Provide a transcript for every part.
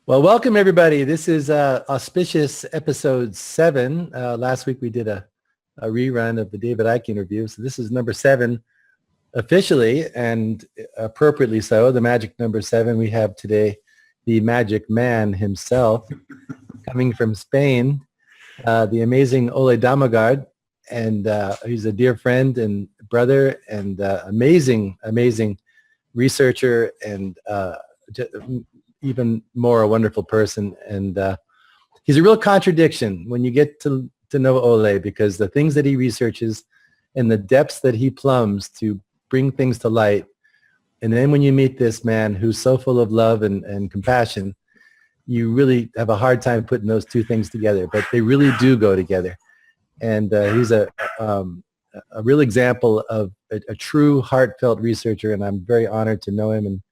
Well, welcome everybody. This is auspicious episode 7. Last week we did a rerun of the David Icke interview. So this is number 7 officially and appropriately so. The magic number 7 we have today, the magic man himself coming from Spain, the amazing Ole Dammegard. And he's a dear friend and brother and amazing researcher and even more a wonderful person. And he's a real contradiction when you get to know Ole, because the things that he researches and the depths that he plumbs to bring things to light. And then when you meet this man who's so full of love and compassion, you really have a hard time putting those two things together, but they really do go together. And he's a real example of a true heartfelt researcher, and I'm very honored to know him. And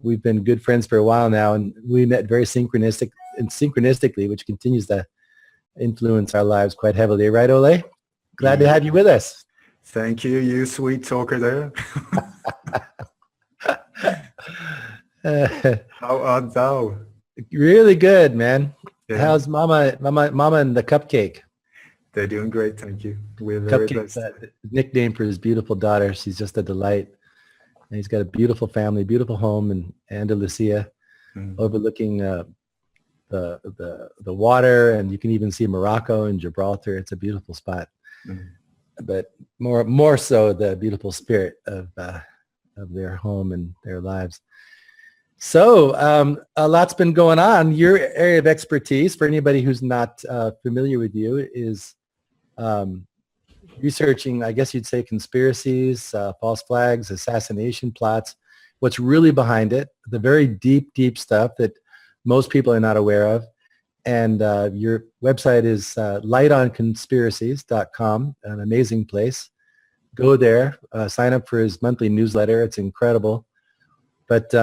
we've been good friends for a while now, and we met very synchronistically, which continues to influence our lives quite heavily. Right, Ole? Glad to have you with us. Thank you, you sweet talker there. How art thou? Really good, man. Yeah. How's Mama and the cupcake? They're doing great, thank you. We're very Cupcake's blessed. nickname for his beautiful daughter. She's just a delight. And he's got a beautiful family, beautiful home in Andalusia, overlooking the water, and you can even see Morocco and Gibraltar. It's a beautiful spot, but more so the beautiful spirit of their home and their lives. So a lot's been going on. Your area of expertise, for anybody who's not familiar with you, is researching, I guess you'd say, conspiracies, false flags, assassination plots, what's really behind it, the very deep stuff that most people are not aware of. And your website is lightonconspiracies.com, an amazing place. Go there, sign up for his monthly newsletter. It's incredible. But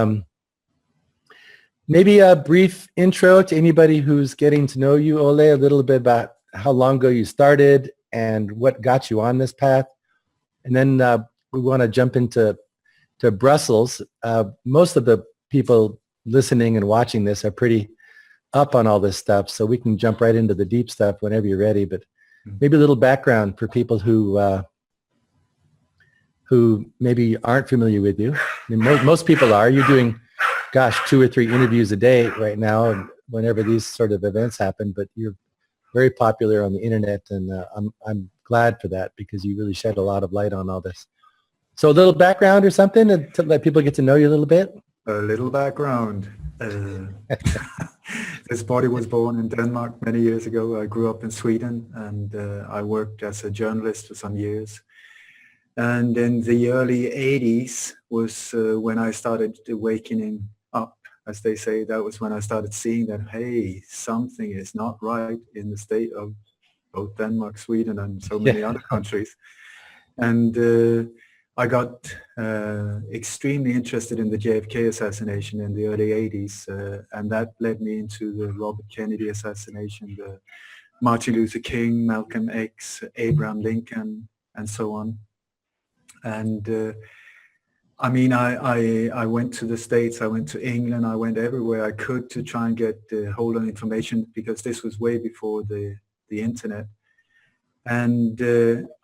maybe a brief intro to anybody who's getting to know you, Ole, a little bit about how long ago you started and what got you on this path. And then we want to jump into Brussels. Most of the people listening and watching this are pretty up on all this stuff, so we can jump right into the deep stuff whenever you're ready. But maybe a little background for people who maybe aren't familiar with you. I mean, most people are. You're doing, 2 or 3 interviews a day right now, and whenever these sort of events happen, but you're very popular on the internet, and I'm glad for that, because you really shed a lot of light on all this. So a little background or something to let people get to know you a little bit? A little background. This body was born in Denmark many years ago. I grew up in Sweden, and I worked as a journalist for some years. And in the early 80s was when I started awakening up, as they say. That was when I started seeing that, hey, something is not right in the state of both Denmark, Sweden, and so many other countries. And I got extremely interested in the JFK assassination in the early 80s, and that led me into the Robert Kennedy assassination, the Martin Luther King, Malcolm X, Abraham Lincoln, and so on. And I mean, I went to the States, I went to England, I went everywhere I could to try and get hold on information, because this was way before the internet. And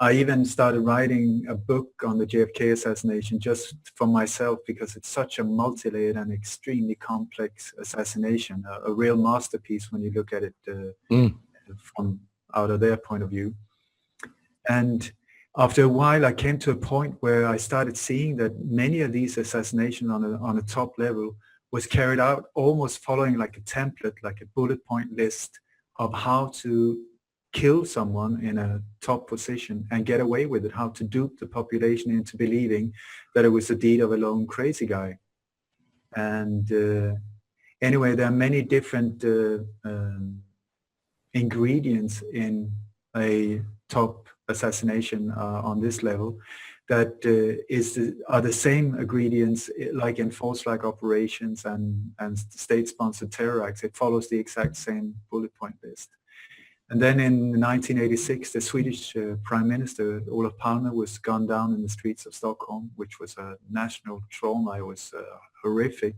I even started writing a book on the JFK assassination just for myself, because it's such a multi-layered and extremely complex assassination, a real masterpiece when you look at it from out of their point of view. And after a while, I came to a point where I started seeing that many of these assassinations on a top level was carried out almost following like a template, like a bullet point list of how to kill someone in a top position and get away with it, how to dupe the population into believing that it was the deed of a lone crazy guy. And anyway, there are many different ingredients in a top assassination on this level that are the same ingredients like in false flag operations and state-sponsored terror acts. It follows the exact same bullet point list. And then in 1986, the Swedish Prime Minister, Olof Palme, was gunned down in the streets of Stockholm, which was a national trauma. It was horrific.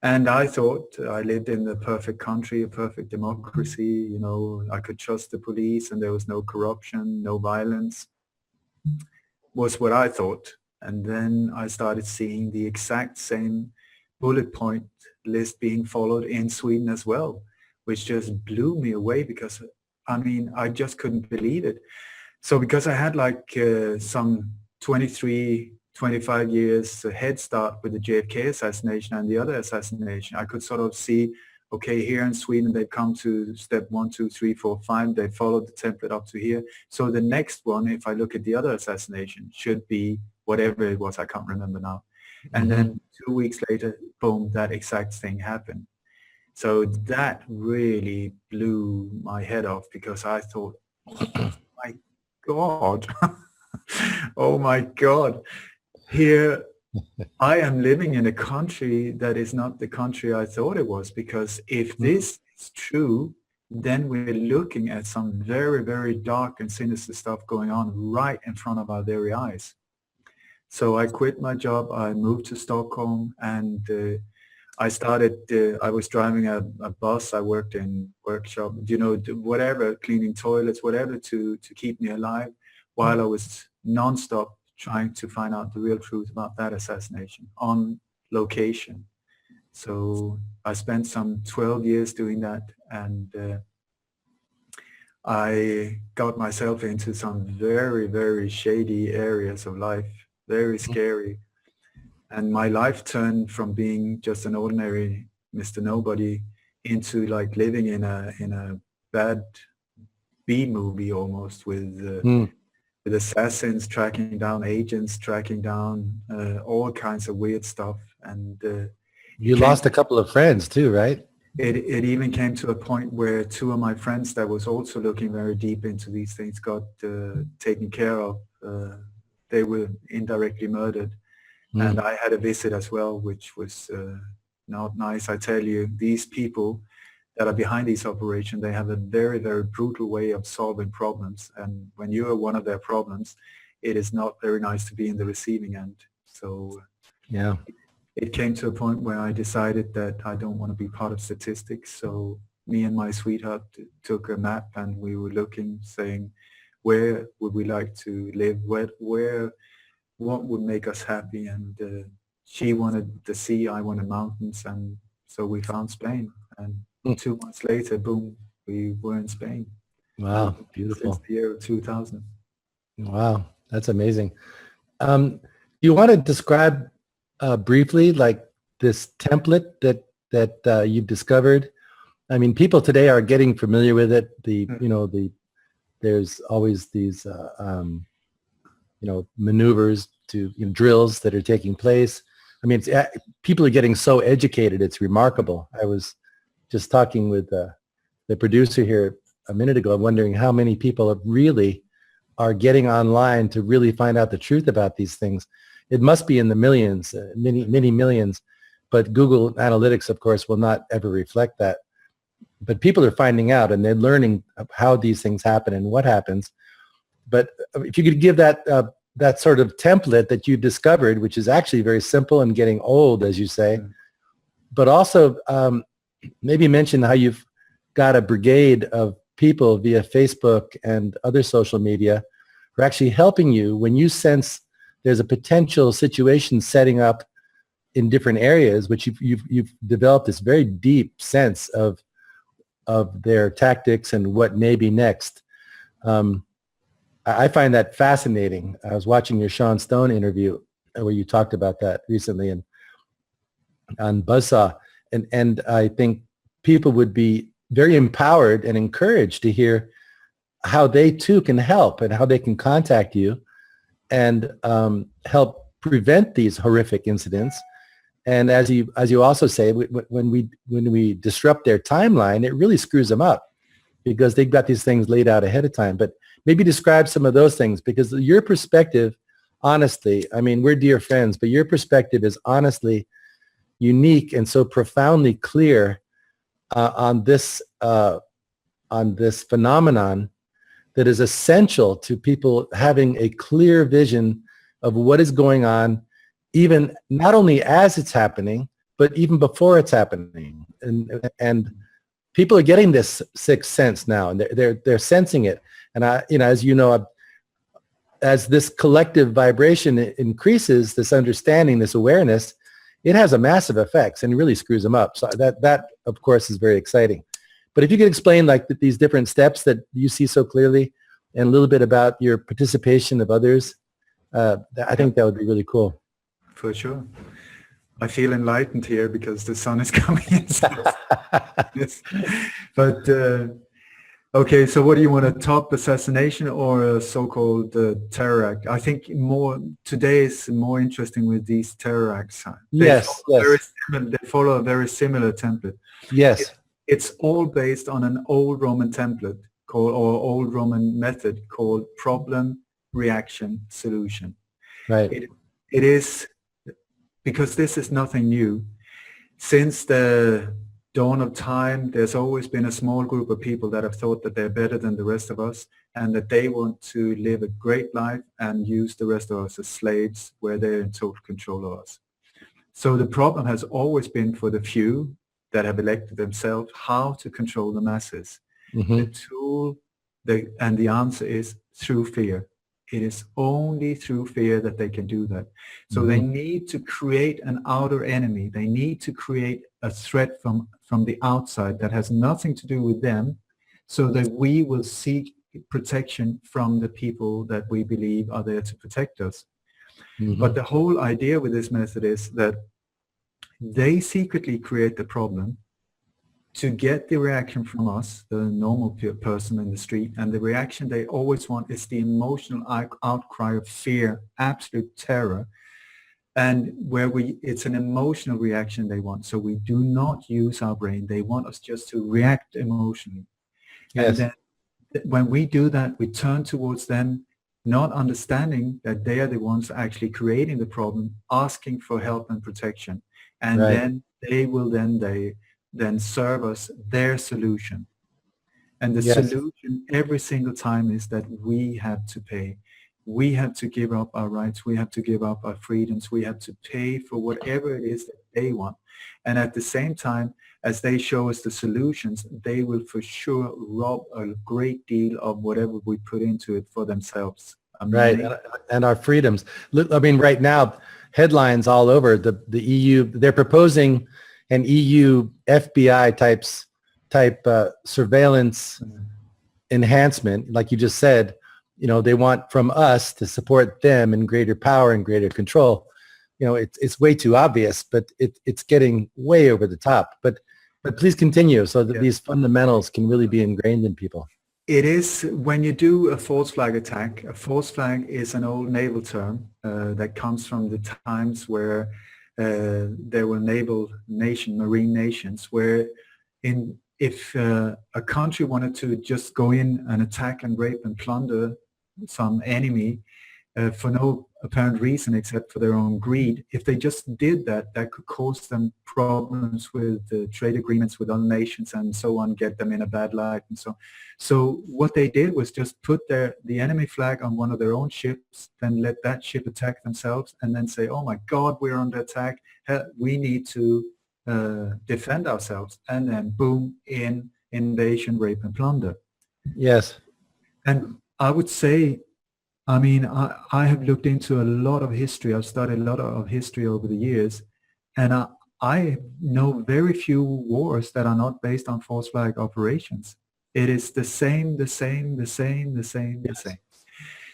And I thought I lived in the perfect country, a perfect democracy. You know, I could trust the police and there was no corruption, no violence, was what I thought. And then I started seeing the exact same bullet point list being followed in Sweden as well, which just blew me away because, I mean, I just couldn't believe it. So because I had like some 23, 25 years head start with the JFK assassination and the other assassination, I could sort of see, okay, here in Sweden, they've come to step 1, 2, 3, 4, 5. They followed the template up to here. So the next one, if I look at the other assassination, should be whatever it was. I can't remember now. And then 2 weeks later, boom, that exact thing happened. So that really blew my head off because I thought, oh my God, oh my God, here I am living in a country that is not the country I thought it was, because if this is true, then we're looking at some very, very dark and sinister stuff going on right in front of our very eyes. So I quit my job. I moved to Stockholm and I started, I was driving a bus. I worked in workshop, you know, whatever, cleaning toilets, whatever to keep me alive while I was nonstop trying to find out the real truth about that assassination on location. So I spent some 12 years doing that, and I got myself into some very, very shady areas of life, very scary. And my life turned from being just an ordinary Mr. Nobody into like living in a bad B movie almost, with assassins tracking down agents, tracking down all kinds of weird stuff. And you lost a couple of friends too, right? It even came to a point where 2 of my friends that was also looking very deep into these things got taken care of. They were indirectly murdered. And I had a visit as well, which was not nice. I tell you, these people that are behind these operations, they have a very, very brutal way of solving problems. And when you are one of their problems, it is not very nice to be in the receiving end. So yeah, it came to a point where I decided that I don't want to be part of statistics. So me and my sweetheart took a map and we were looking, saying, where would we like to live? What would make us happy? And she wanted the sea, I wanted mountains. And so we found Spain. And 2 months later, boom, we were in Spain. Wow, beautiful. Since the year of 2000. Wow, that's amazing. You want to describe briefly like this template that you've discovered? I mean, people today are getting familiar with it. There's always these maneuvers to drills that are taking place. I mean, people are getting so educated. It's remarkable. I was just talking with the producer here a minute ago. I'm wondering how many people really are getting online to really find out the truth about these things. It must be in the millions, many millions, but Google Analytics, of course, will not ever reflect that. But people are finding out and they're learning how these things happen and what happens. But if you could give that sort of template that you discovered, which is actually very simple and getting old, as you say, but also maybe mention how you've got a brigade of people via Facebook and other social media who are actually helping you when you sense there's a potential situation setting up in different areas, which you've developed this very deep sense of their tactics and what may be next. I find that fascinating. I was watching your Sean Stone interview where you talked about that recently on Buzzsaw, and I think people would be very empowered and encouraged to hear how they too can help and how they can contact you and help prevent these horrific incidents. And as you also say, when we disrupt their timeline, it really screws them up because they've got these things laid out ahead of time. But maybe describe some of those things, because your perspective, honestly, I mean, we're dear friends, but your perspective is honestly unique and so profoundly clear on this phenomenon that is essential to people having a clear vision of what is going on, even not only as it's happening, but even before it's happening. And people are getting this sixth sense now, and they're sensing it. And as you know, as this collective vibration increases, this understanding, this awareness, it has a massive effects and really screws them up. So that of course is very exciting. But if you could explain like these different steps that you see so clearly, and a little bit about your participation of others, I think that would be really cool. For sure. I feel enlightened here because the sun is coming in. Yes. But okay, so what do you want, a top assassination or a so-called terror act? I think today is more interesting with these terror acts. Yes. They follow a very similar template. Yes. It's all based on an old Roman template or old Roman method called problem, reaction, solution. Right. It is, because this is nothing new. Since the dawn of time, there's always been a small group of people that have thought that they're better than the rest of us and that they want to live a great life and use the rest of us as slaves where they're in total control of us. So the problem has always been for the few that have elected themselves how to control the masses. Mm-hmm. The tool, and the answer is through fear. It is only through fear that they can do that. So mm-hmm. They need to create an outer enemy. They need to create a threat from the outside that has nothing to do with them, so that we will seek protection from the people that we believe are there to protect us. Mm-hmm. But the whole idea with this method is that they secretly create the problem to get the reaction from us, the normal person in the street, and the reaction they always want is the emotional outcry of fear, absolute terror, and it's an emotional reaction they want. So we do not use our brain. They want us just to react emotionally. Yes. And then when we do that, we turn towards them, not understanding that they are the ones actually creating the problem, asking for help and protection. And right. Then they will then serve us their solution. And the yes. Solution every single time is that we have to pay. We have to give up our rights. We have to give up our freedoms. We have to pay for whatever it is that they want. And at the same time, as they show us the solutions, they will for sure rob a great deal of whatever we put into it for themselves. Right, and our freedoms. I mean, right now, headlines all over the EU. They're proposing an EU FBI type surveillance enhancement, like you just said. You know, they want from us to support them in greater power and greater control. You know, it's way too obvious, but it's getting way over the top. But please continue so that these fundamentals can really be ingrained in people. It is when you do a false flag attack. A false flag is an old naval term that comes from the times where there were marine nations, where if a country wanted to just go in and attack and rape and plunder some enemy for no apparent reason except for their own greed, if they just did that, that could cause them problems with trade agreements with other nations and so on, get them in a bad light and so on. So what they did was just put the enemy flag on one of their own ships, then let that ship attack themselves, and then say, oh my God, we're under attack, we need to defend ourselves, and then boom, invasion, rape and plunder. Yes. And I would say, I mean, I have looked into a lot of history. I've studied a lot of history over the years, and I know very few wars that are not based on false flag operations. It is the same. Yes.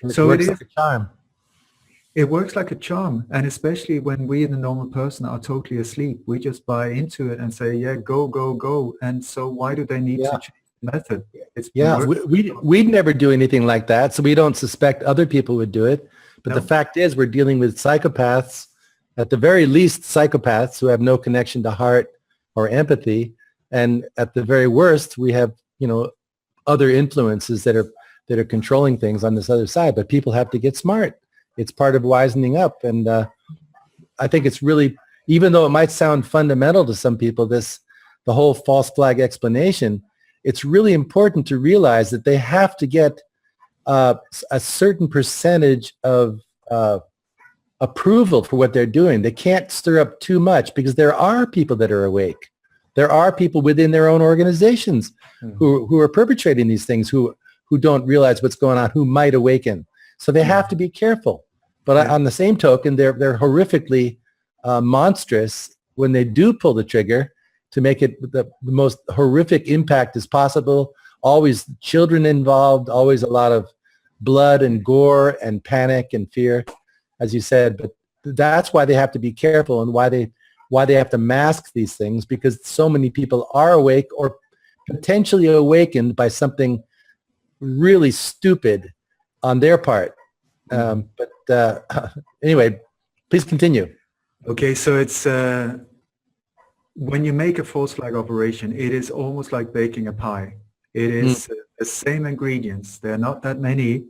So it is like a charm. It works like a charm, and especially when we, the normal person, are totally asleep, we just buy into it and say, yeah, go, go, go. And so why do they need to change the method? We'd never do anything like that, so we don't suspect other people would do it. But the fact is, we're dealing with psychopaths, at the very least psychopaths who have no connection to heart or empathy, and at the very worst, we have, you know, other influences that are controlling things on this other side. But people have to get smart. It's part of wisening up, and I think it's really, even though it might sound fundamental to some people, the whole false flag explanation, it's really important to realize that they have to get a certain percentage of approval for what they're doing. They can't stir up too much because there are people that are awake. There are people within their own organizations who are perpetrating these things, who don't realize what's going on, who might awaken. So they have to be careful. But on the same token, they're horrifically monstrous when they do pull the trigger to make it the most horrific impact as possible. Always children involved, always a lot of blood and gore and panic and fear, as you said. But that's why they have to be careful, and why they have to mask these things, because so many people are awake or potentially awakened by something really stupid on their part. But anyway, please continue. Okay, so it's when you make a false flag operation, it is almost like baking a pie. It is the same ingredients. There are not that many.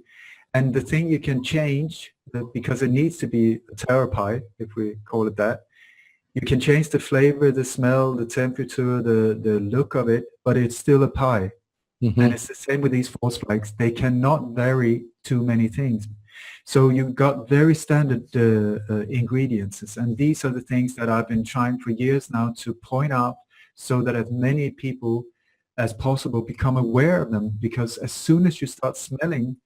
And the thing you can change, because it needs to be a terror pie, if we call it that, you can change the flavor, the smell, the temperature, the look of it, but it's still a pie. And it's the same with these false flags. They cannot vary too many things. So you've got very standard ingredients. And these are the things that I've been trying for years now to point out, so that as many people as possible become aware of them. Because as soon as you start smelling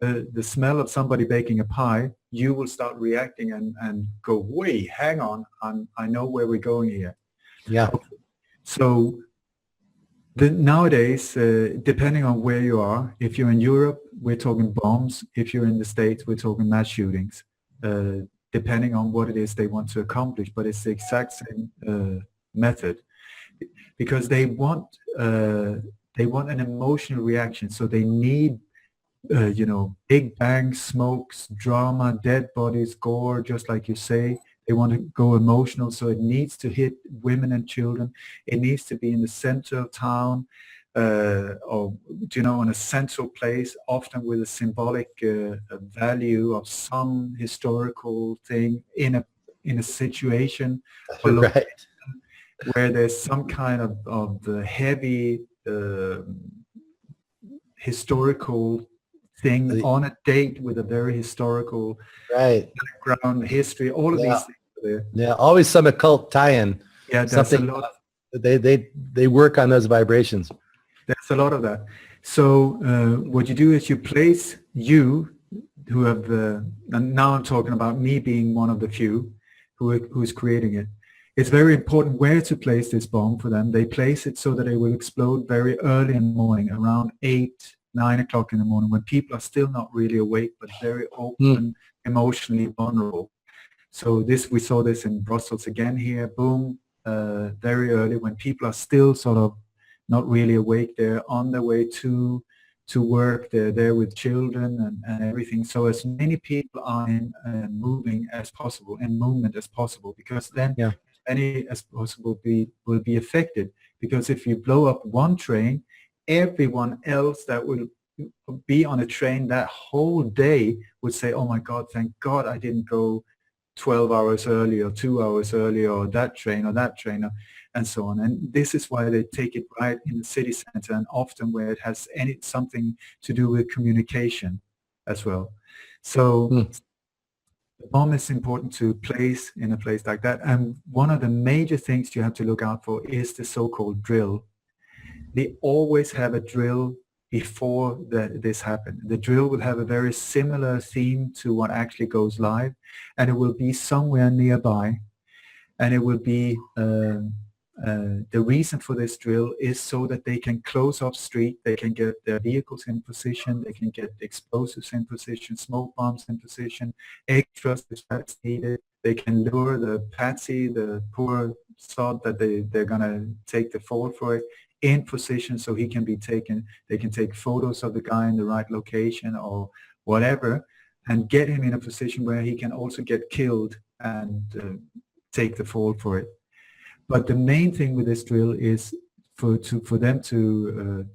the smell of somebody baking a pie, you will start reacting and go, wait, hang on, I know where we're going here. Yeah. So nowadays, depending on where you are, if you're in Europe, we're talking bombs. If you're in the States, we're talking mass shootings, depending on what it is they want to accomplish. But it's the exact same method, because they want an emotional reaction. So they need big bangs, smokes, drama, dead bodies, gore, just like you say. They want to go emotional, so it needs to hit women and children. It needs to be in the center of town, or in a central place, often with a symbolic value of some historical thing in a situation, Right. where there's some kind of the heavy historical thing on a date with a very historical background, history, all of these things are there. Yeah, always some occult tie-in. Yeah, there's something a lot. They work on those vibrations. There's a lot of that. So what you do is you place who have, and now I'm talking about me being one of the few who's creating it. It's very important where to place this bomb for them. They place it so that it will explode very early in the morning, around 8, 9 o'clock in the morning, when people are still not really awake, but very open, emotionally vulnerable. So we saw this in Brussels again here, boom, very early, when people are still sort of not really awake. They're on their way to work, they're there with children and everything. So as many people are in movement as possible, because then as many as possible will be affected. Because if you blow up one train, everyone else that will be on a train that whole day would say, oh my God, thank God I didn't go 12 hours early or 2 hours early, or that train, and so on. And this is why they take it right in the city center, and often where it has something to do with communication as well. So the bomb is important to place in a place like that. And one of the major things you have to look out for is the so-called drill. They always have a drill before this happened. The drill will have a very similar theme to what actually goes live, and it will be somewhere nearby. And it will be, the reason for this drill is so that they can close off street, they can get their vehicles in position, they can get explosives in position, smoke bombs in position, extras if that's needed. They can lure the patsy, the poor sod that they're going to take the fall for it, in position, so he can be taken. They can take photos of the guy in the right location or whatever, and get him in a position where he can also get killed and take the fall for it. But the main thing with this drill is for them to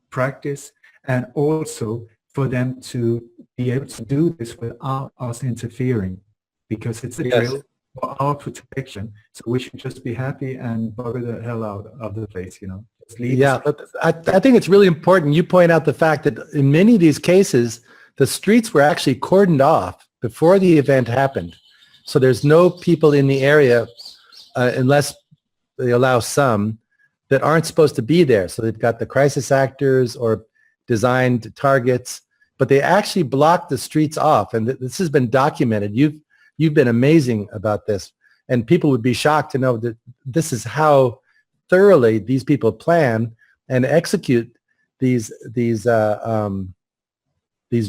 practice, and also for them to be able to do this without us interfering, because it's a drill for our protection. So we should just be happy and bugger the hell out of the place, Just leave. Yeah, but I think it's really important you point out the fact that in many of these cases, the streets were actually cordoned off before the event happened. So there's no people in the area unless they allow some that aren't supposed to be there. So they've got the crisis actors or designed targets, but they actually blocked the streets off. And this has been documented. You've been amazing about this. And people would be shocked to know that this is how thoroughly these people plan and execute these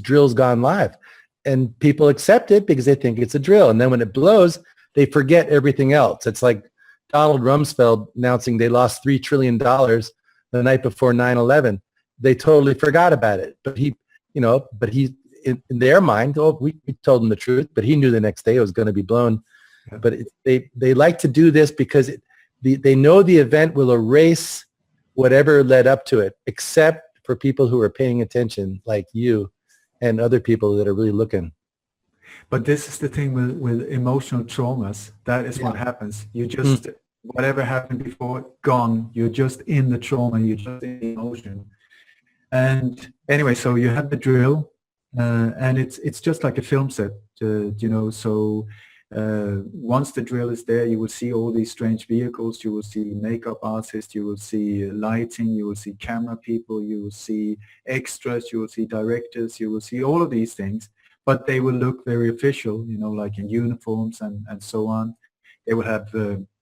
drills gone live. And people accept it because they think it's a drill. And then when it blows, they forget everything else. It's like Donald Rumsfeld announcing they lost $3 trillion the night before 9/11. They totally forgot about it. But he in their mind, we told him the truth, but he knew the next day it was going to be blown. Yeah. But they like to do this because they know the event will erase whatever led up to it, except for people who are paying attention, like you and other people that are really looking. But this is the thing with emotional traumas. That is what happens. You just, whatever happened before, gone. You're just in the trauma. You're just in the emotion. And anyway, so you have the drill, and it's just like a film set, so once the drill is there, you will see all these strange vehicles. You will see makeup artists. You will see lighting. You will see camera people. You will see extras. You will see directors. You will see all of these things, but they will look very official, like in uniforms and so on. They will have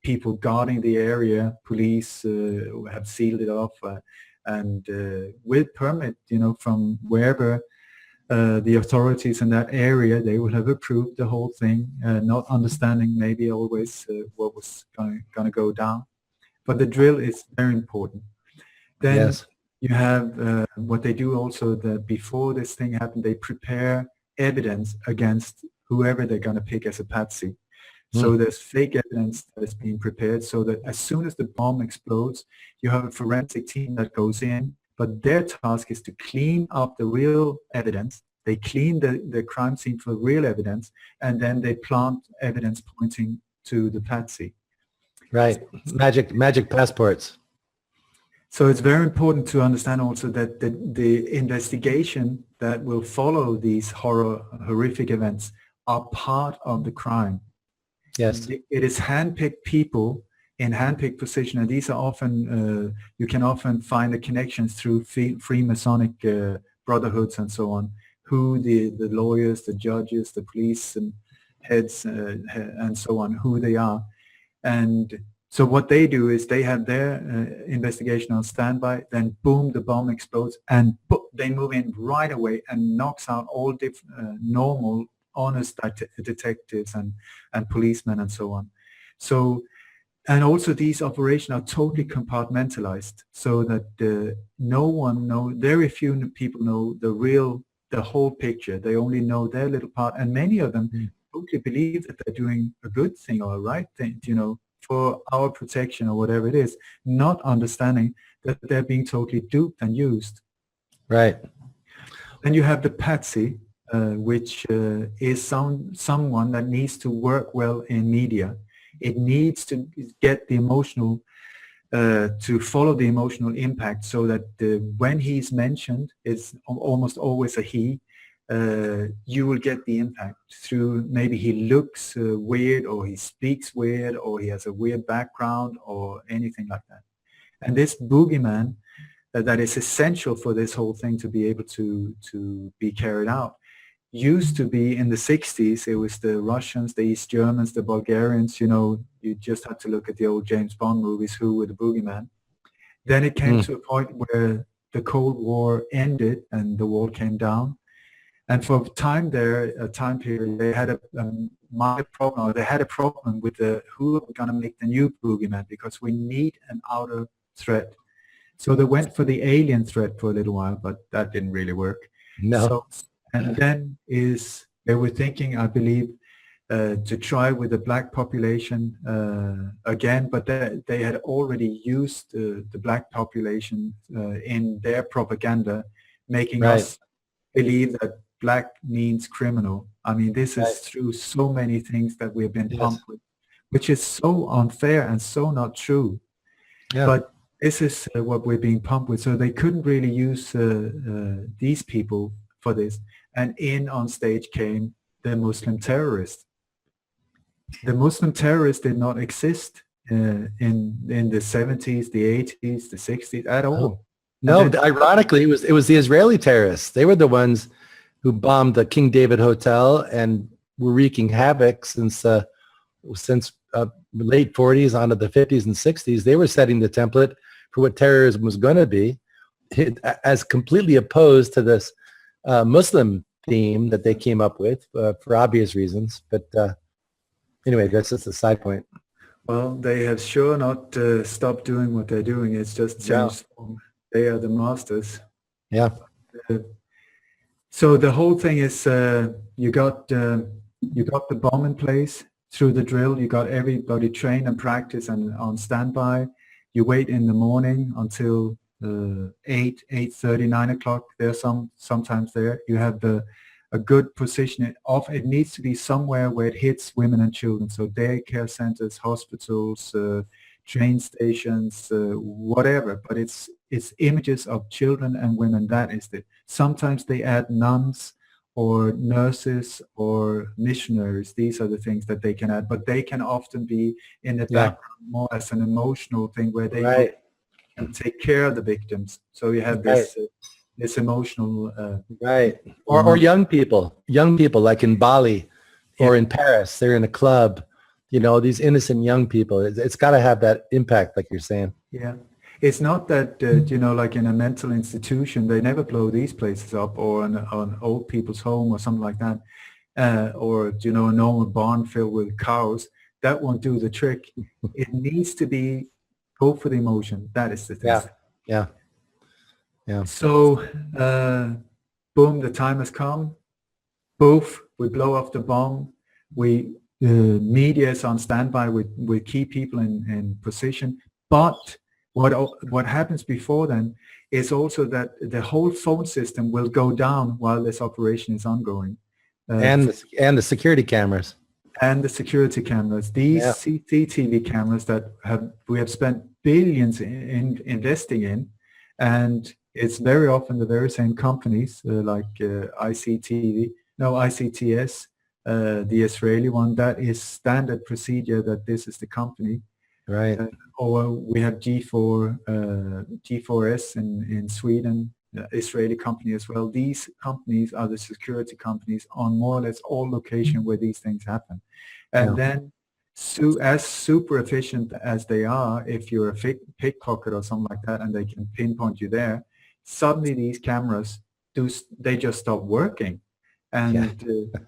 people guarding the area. Police have sealed it off and with permit, from wherever the authorities in that area, they will have approved the whole thing, not understanding maybe always what was going to go down. But the drill is very important. Then you have what they do also, that before this thing happened, they prepare evidence against whoever they're going to pick as a patsy. So there's fake evidence that is being prepared so that as soon as the bomb explodes, you have a forensic team that goes in, but their task is to clean up the real evidence. They clean the crime scene for real evidence, and then they plant evidence pointing to the patsy. Right. Magic passports. So it's very important to understand also that the investigation that will follow these horrific events are part of the crime. Yes. It is handpicked people in handpicked position, and these are often, you can often find the connections through Freemasonic brotherhoods and so on, who the lawyers, the judges, the police and heads and so on, who they are. And so what they do is they have their investigation on standby, then boom, the bomb explodes, and they move in right away and knocks out all normal, honest detectives and policemen and so on. So, and also these operations are totally compartmentalized so that no one knows, very few people know the whole picture. They only know their little part, and many of them totally believe that they're doing a good thing or a right thing, for our protection or whatever it is, not understanding that they're being totally duped and used. Right. Then you have the patsy, which is someone that needs to work well in media. It needs to get the emotional, to follow the emotional impact, so that when he's mentioned, it's almost always a he, you will get the impact through maybe he looks weird, or he speaks weird, or he has a weird background, or anything like that. And this boogeyman that is essential for this whole thing to be able to be carried out used to be in the 60s. It was the Russians, the East Germans, the Bulgarians. You just had to look at the old James Bond movies, who were the boogeyman. Then it came to a point where the Cold War ended and the wall came down. And for a time period, they had a minor problem, or they had a problem with who are going to make the new boogeyman, because we need an outer threat. So they went for the alien threat for a little while, but that didn't really work. No. And then they were thinking, I believe, to try with the black population again, but they had already used the black population in their propaganda, making us believe that black means criminal. I mean, this is through so many things that we've been pumped with, which is so unfair and so not true. Yeah. But this is what we're being pumped with. So they couldn't really use these people for this. and in on stage came the Muslim terrorist. The Muslim terrorist did not exist in the 70s, the 80s, the 60s at all. Oh. No, ironically, it was the Israeli terrorists. They were the ones who bombed the King David Hotel and were wreaking havoc since late 40s onto the 50s and 60s. They were setting the template for what terrorism was going to be, as completely opposed to this Muslim theme that they came up with for obvious reasons. But anyway, that's just a side point. Well, they have sure not stopped doing what they're doing. It's just changed form. They are the masters. Yeah. So the whole thing is you got the bomb in place through the drill. You got everybody trained and practiced and on standby. You wait in the morning until 8:30, 9 o'clock. There's sometimes there. You have a good position. It needs to be somewhere where it hits women and children. So daycare centers, hospitals, train stations, whatever. But it's images of children and women. That is it. Sometimes they add nuns or nurses or missionaries. These are the things that they can add. But they can often be in the background more as an emotional thing where they can take care of the victims. So you have this emotional or young people like in Bali or in Paris. They're in a club, these innocent young people. It's got to have that impact, like you're saying. Yeah. It's not that, like in a mental institution, they never blow these places up, or on old people's home or something like that, or, a normal barn filled with cows. That won't do the trick. It needs to be go for the emotion. That is the thing. Yeah. So, boom, the time has come. Boof, we blow off the bomb. Media is on standby with key people in position. But what happens before then is also that the whole phone system will go down while this operation is ongoing. And the security cameras. And the security cameras. These CCTV cameras that we have spent billions in investing in, and it's very often the very same companies like ICTS, the Israeli one. That is standard procedure that this is the company. Right. Or we have G4S in Sweden, Israeli company as well. These companies are the security companies on more or less all locations where these things happen. And then as super efficient as they are, if you're a pickpocket or something like that and they can pinpoint you there, suddenly these cameras, they just stop working. And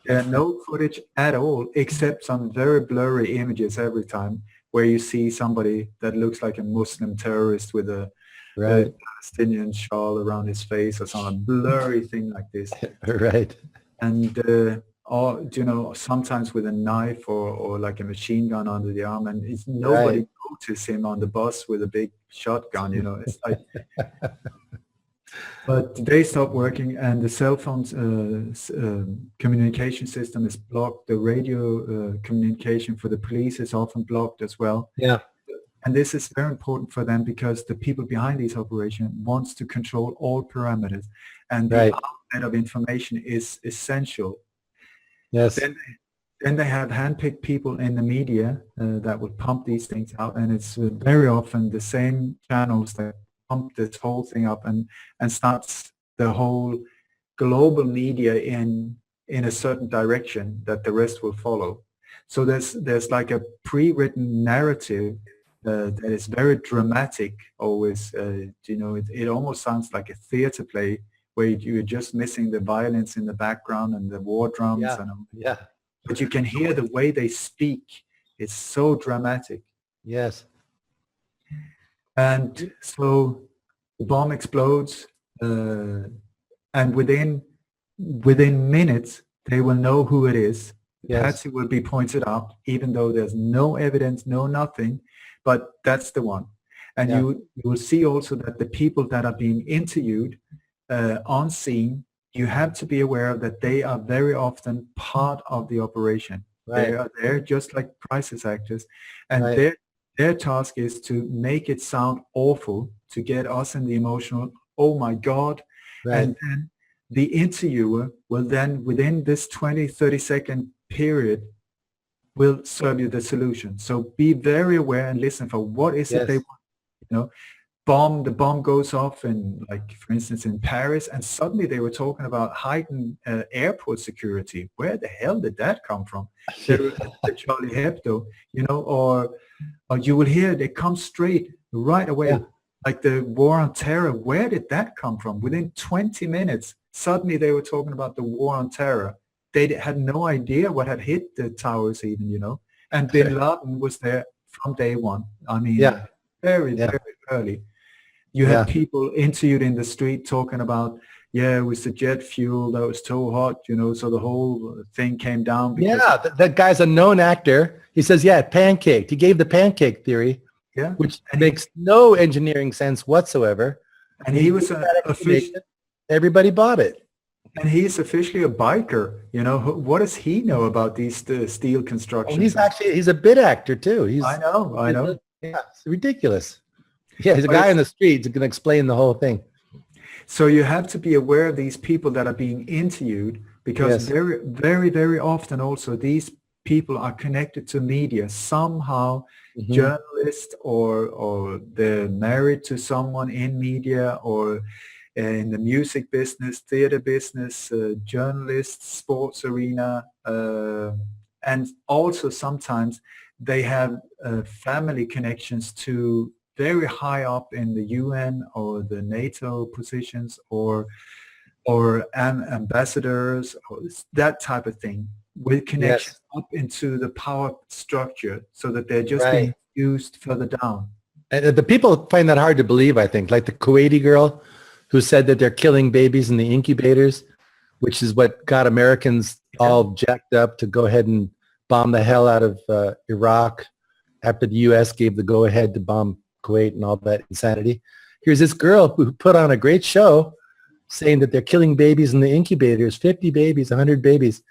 there are no footage at all except some very blurry images every time, where you see somebody that looks like a Muslim terrorist with a Palestinian shawl around his face or some blurry thing like this. Right. And, sometimes with a knife or like a machine gun under the arm, and nobody notices him on the bus with a big shotgun, It's like... But they stop working, and the cell phone's communication system is blocked. The radio communication for the police is often blocked as well. Yeah. And this is very important for them because the people behind these operations wants to control all parameters, and the outlet of information is essential. Yes. Then they have handpicked people in the media that will pump these things out, and it's very often the same channels that pump this whole thing up and starts the whole global media in a certain direction that the rest will follow. So there's like a pre-written narrative that is very dramatic always. It almost sounds like a theater play where you're just missing the violence in the background and the war drums. But you can hear the way they speak. It's so dramatic. Yes. And so the bomb explodes, and within minutes they will know who it is. Patsy will be pointed out, even though there's no evidence, no nothing, but that's the one. And you will see also that the people that are being interviewed on scene, you have to be aware of that they are very often part of the operation. They are there just like crisis actors, and their task is to make it sound awful, to get us in the emotional, oh my God. And then the interviewer will then, within this 20, 30-second period, will serve you the solution. So be very aware and listen for what is it they Yes. want. You know, the bomb goes off in, like, for instance, in Paris, and suddenly they were talking about heightened airport security. Where the hell did that come from? The Charlie Hebdo, or you will hear they come straight right away. Yeah. Like the war on terror. Where did that come from? Within 20 minutes, suddenly they were talking about the war on terror. They had no idea what had hit the towers even, and Bin Laden was there from day one. I mean, Yeah. very, Yeah. very early. You had people interviewed in the street talking about, yeah, it was the jet fuel that was too hot, so the whole thing came down. Because that guy's a known actor. He says, yeah, it pancaked. He gave the pancake theory, which makes no engineering sense whatsoever. And he was everybody bought it. And he's officially a biker. What does he know about these steel constructions? He's a bit actor too. I know. Yeah, it's ridiculous. Yeah, he's a guy in the streets who can explain the whole thing. So you have to be aware of these people that are being interviewed, because very, very, very often also these people are connected to media somehow, journalists, or they're married to someone in media, or in the music business, theater business, journalists, sports arena, and also sometimes they have family connections to very high up in the UN or the NATO positions, or ambassadors, or that type of thing, with connections up into the power structure, so that they're just being used further down. And the people find that hard to believe, I think, like the Kuwaiti girl who said that they're killing babies in the incubators, which is what got Americans all jacked up to go ahead and bomb the hell out of Iraq after the U.S. gave the go-ahead to bomb Kuwait and all that insanity. Here's this girl who put on a great show saying that they're killing babies in the incubators, 50 babies, 100 babies,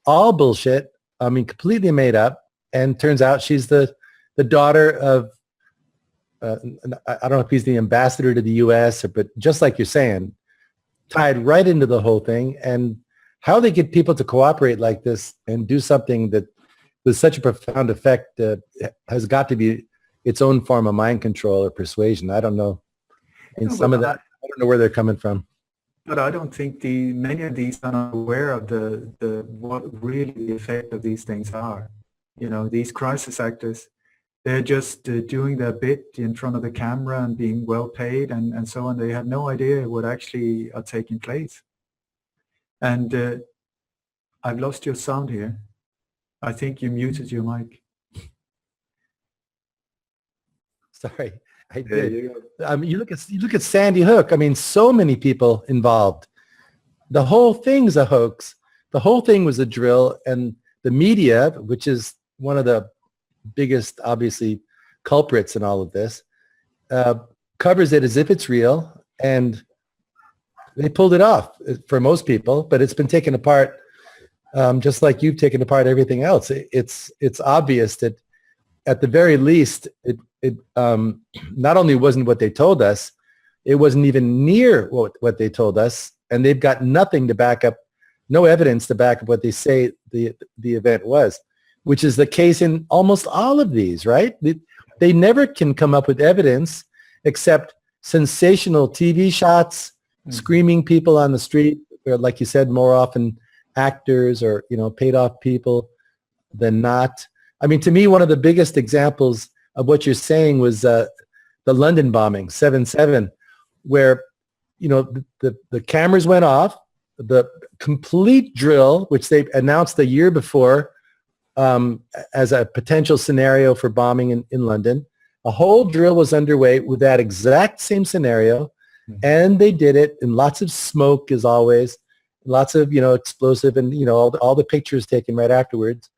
all bullshit. I mean, completely made up. And turns out she's the daughter of, I don't know if he's the ambassador to the U.S., but just like you're saying, tied right into the whole thing. And how they get people to cooperate like this and do something that with such a profound effect has got to be its own form of mind control or persuasion. I don't know. I don't know where they're coming from. But I don't think many of these are not aware of what really the effect of these things are. These crisis actors, they're just doing their bit in front of the camera and being well paid and so on. They have no idea what actually are taking place. And I've lost your sound here. I think you muted your mic. Sorry, I did. You look at Sandy Hook. I mean, so many people involved. The whole thing's a hoax. The whole thing was a drill, and the media, which is one of the biggest, obviously, culprits in all of this, covers it as if it's real, and they pulled it off for most people. But it's been taken apart, just like you've taken apart everything else. It's obvious that, at the very least, it not only wasn't what they told us, it wasn't even near what they told us, and they've got nothing to back up, no evidence to back up what they say the event was, which is the case in almost all of these, right? They never can come up with evidence except sensational TV shots, screaming people on the street, or, like you said, more often actors or paid off people than not. I mean, to me, one of the biggest examples of what you're saying was the London bombing, 7/7, where, the cameras went off, the complete drill, which they announced a year before as a potential scenario for bombing in London. A whole drill was underway with that exact same scenario, and they did it in lots of smoke, as always, lots of, explosive, and, all the pictures taken right afterwards.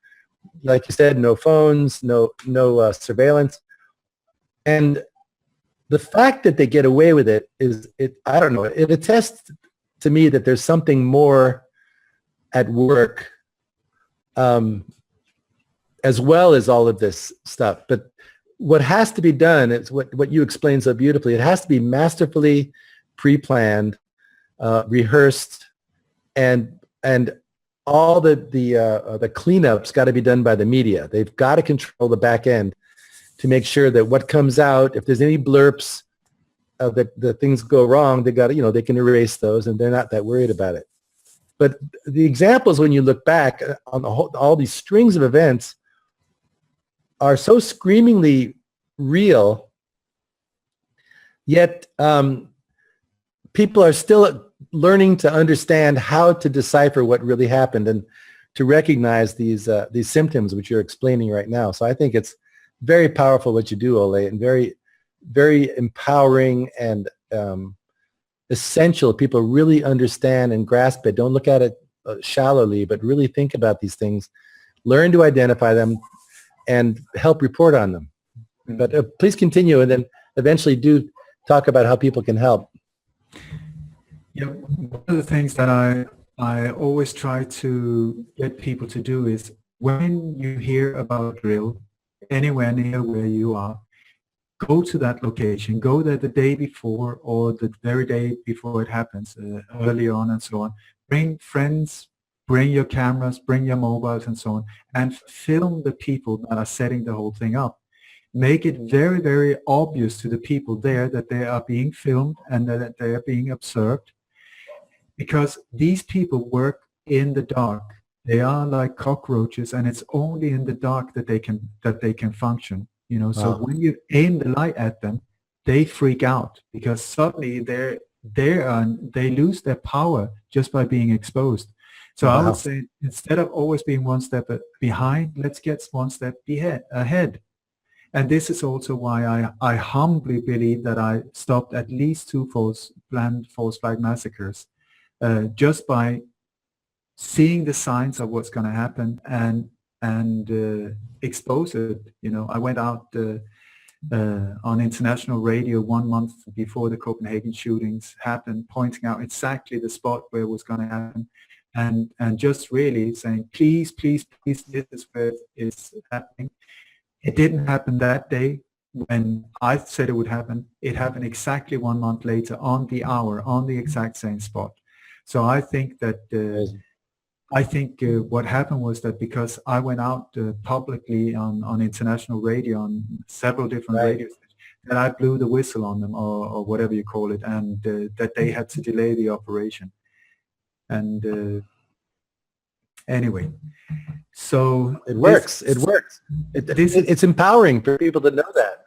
Like you said, no phones, no surveillance. And the fact that they get away with it I don't know, it attests to me that there's something more at work, as well as all of this stuff. But what has to be done is what you explained so beautifully. It has to be masterfully pre-planned, rehearsed, and all the cleanups got to be done by the media. They've got to control the back end to make sure that what comes out, if there's any blurps, that things go wrong, they got to, they can erase those, and they're not that worried about it. But the examples, when you look back on all these strings of events, are so screamingly real, yet people are still learning to understand how to decipher what really happened and to recognize these symptoms which you're explaining right now. So I think it's very powerful what you do, Ole, and very, very empowering and essential. People really understand and grasp it. Don't look at it shallowly, but really think about these things, learn to identify them, and help report on them. But please continue, and then eventually do talk about how people can help. Yeah, one of the things that I always try to get people to do is, when you hear about a drill anywhere near where you are, go to that location, go there the day before or the very day before it happens, early on and so on. Bring friends, bring your cameras, bring your mobiles and so on, and film the people that are setting the whole thing up. Make it very, very obvious to the people there that they are being filmed and that they are being observed, because these people work in the dark. They are like cockroaches, and it's only in the dark that they can function. So when you aim the light at them, they freak out, because suddenly they lose their power just by being exposed. So I would say, instead of always being one step behind, let's get one step ahead. And this is also why I humbly believe that I stopped at least 2 planned false flag massacres, just by seeing the signs of what's going to happen and expose it. I went out on international radio 1 month before the Copenhagen shootings happened, pointing out exactly the spot where it was going to happen, and just really saying, please, please, please, this is where it's happening. It didn't happen that day when I said it would happen. It happened exactly 1 month later, on the hour, on the exact same spot. So I think that what happened was that, because I went out publicly on international radio, on several different radio stations, that I blew the whistle on them, or whatever you call it, and that they had to delay the operation. And anyway, so it works. It's empowering for people to know that.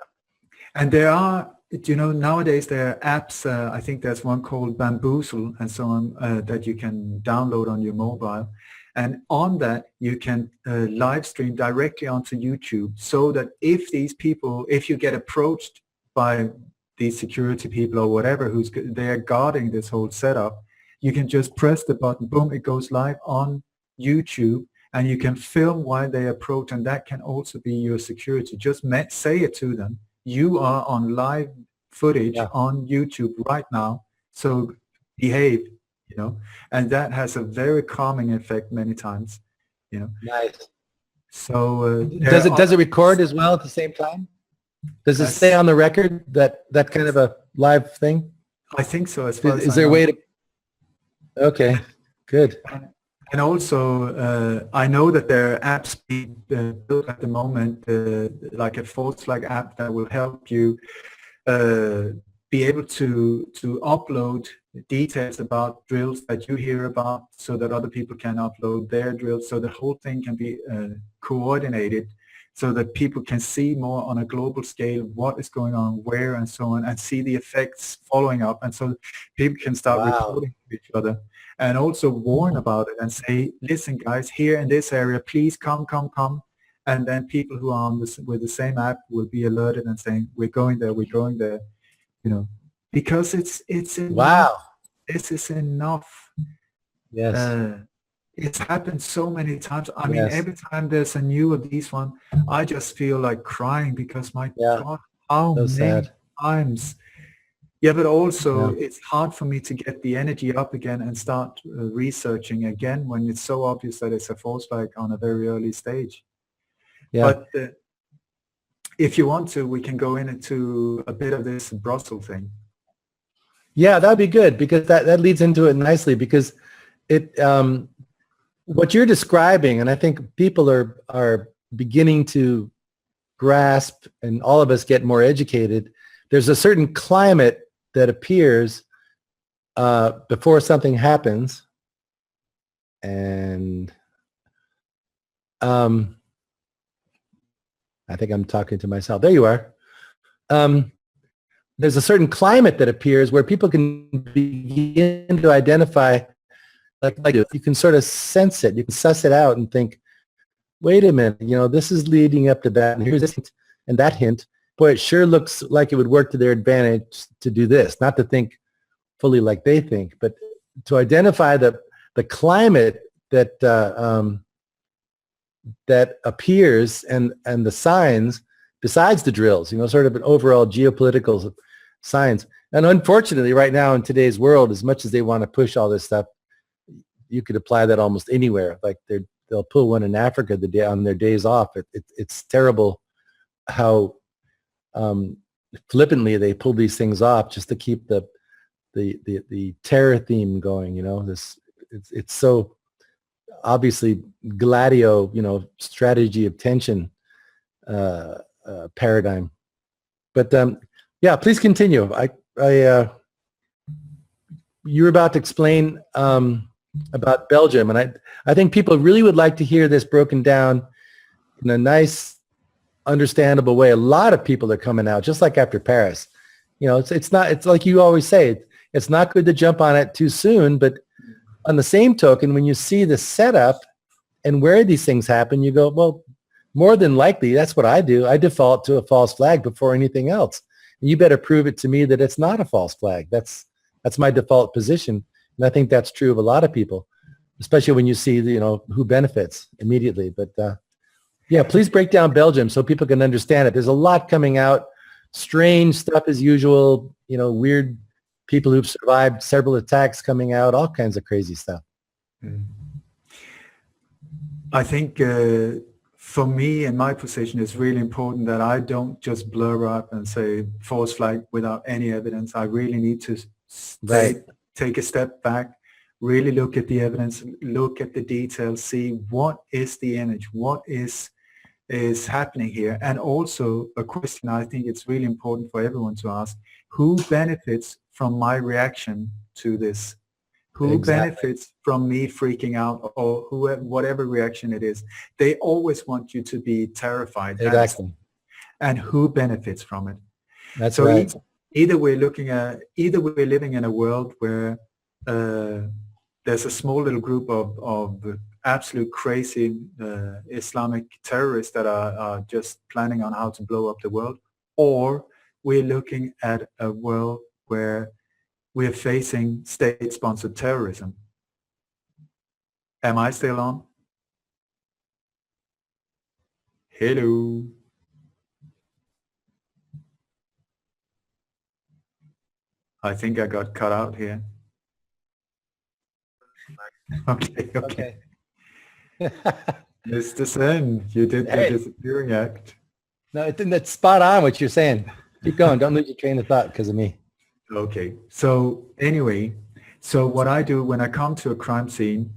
And there are, nowadays there are apps. I think there's one called Bamboozle and so on, that you can download on your mobile. And on that, you can live stream directly onto YouTube, so that if you get approached by these security people or whatever, they're guarding this whole setup, you can just press the button, boom, it goes live on YouTube, and you can film while they approach, and that can also be your security. Just say it to them. You are on live footage on YouTube right now, so behave, and that has a very calming effect many times, Nice. So does it record as well at the same time? Does it stay on the record, that kind of a live thing? I think so. As far as is there a way to? Okay, good. And also, I know that there are apps being built at the moment, like a false flag app that will help you be able to upload details about drills that you hear about, so that other people can upload their drills, so the whole thing can be coordinated, so that people can see more on a global scale what is going on where and so on, and see the effects following up, and so people can start reporting to each other, and also warn about it and say, listen guys, here in this area, please come. And then people who are on with the same app will be alerted and saying, we're going there, because it's enough. Wow. This is enough. Yes. It's happened so many times. I mean, every time there's a new of these one, I just feel like crying, because my God, how many times. Yeah, but also it's hard for me to get the energy up again and start researching again when it's so obvious that it's a false flag on a very early stage. Yeah. But if you want to, we can go into a bit of this Brussels thing. Yeah, that'd be good, because that leads into it nicely, because it what you're describing, and I think people are beginning to grasp, and all of us get more educated. There's a certain climate that appears before something happens, and I think I'm talking to myself. There you are. There's a certain climate that appears where people can begin to identify, like you can sort of sense it. You can suss it out and think, wait a minute, this is leading up to that, and here's this hint and that hint. Boy, it sure looks like it would work to their advantage to do this. Not to think fully like they think, but to identify the climate that that appears and the signs besides the drills, sort of an overall geopolitical signs. And unfortunately, right now in today's world, as much as they want to push all this stuff, you could apply that almost anywhere. Like they'll pull one in Africa on their days off. It's terrible how flippantly they pull these things off just to keep the terror theme going. It's so obviously gladio, strategy of tension paradigm. But yeah, please continue. You were about to explain about Belgium, and I think people really would like to hear this broken down in a nice, understandable way. A lot of people are coming out, just like after Paris. It's like you always say, it's not good to jump on it too soon, but on the same token, when you see the setup and where these things happen, you go, well, more than likely, that's what I do. I default to a false flag before anything else. And you better prove it to me that it's not a false flag. That's my default position. And I think that's true of a lot of people, especially when you see, who benefits immediately. But yeah, please break down Belgium so people can understand it. There's a lot coming out, strange stuff as usual, weird people who've survived several attacks coming out, all kinds of crazy stuff. I think for me, in my position, it's really important that I don't just blur up and say false flag without any evidence. I really need to take a step back, really look at the evidence, look at the details, see what is the image, what is happening here. And also a question I think it's really important for everyone to ask, who benefits from my reaction to this? Who benefits from me freaking out, or whatever reaction it is? They always want you to be terrified. Exactly. And who benefits from it? That's so right. Either we're living in a world where there's a small little group of absolute crazy Islamic terrorists that are just planning on how to blow up the world, or we're looking at a world where we're facing state-sponsored terrorism. Am I still on? Hello. I think I got cut out here. Okay. Mr. Zen, you did the disappearing act. No, I think that's spot on what you're saying. Keep going. Don't lose your train of thought because of me. Okay. So anyway, what I do when I come to a crime scene,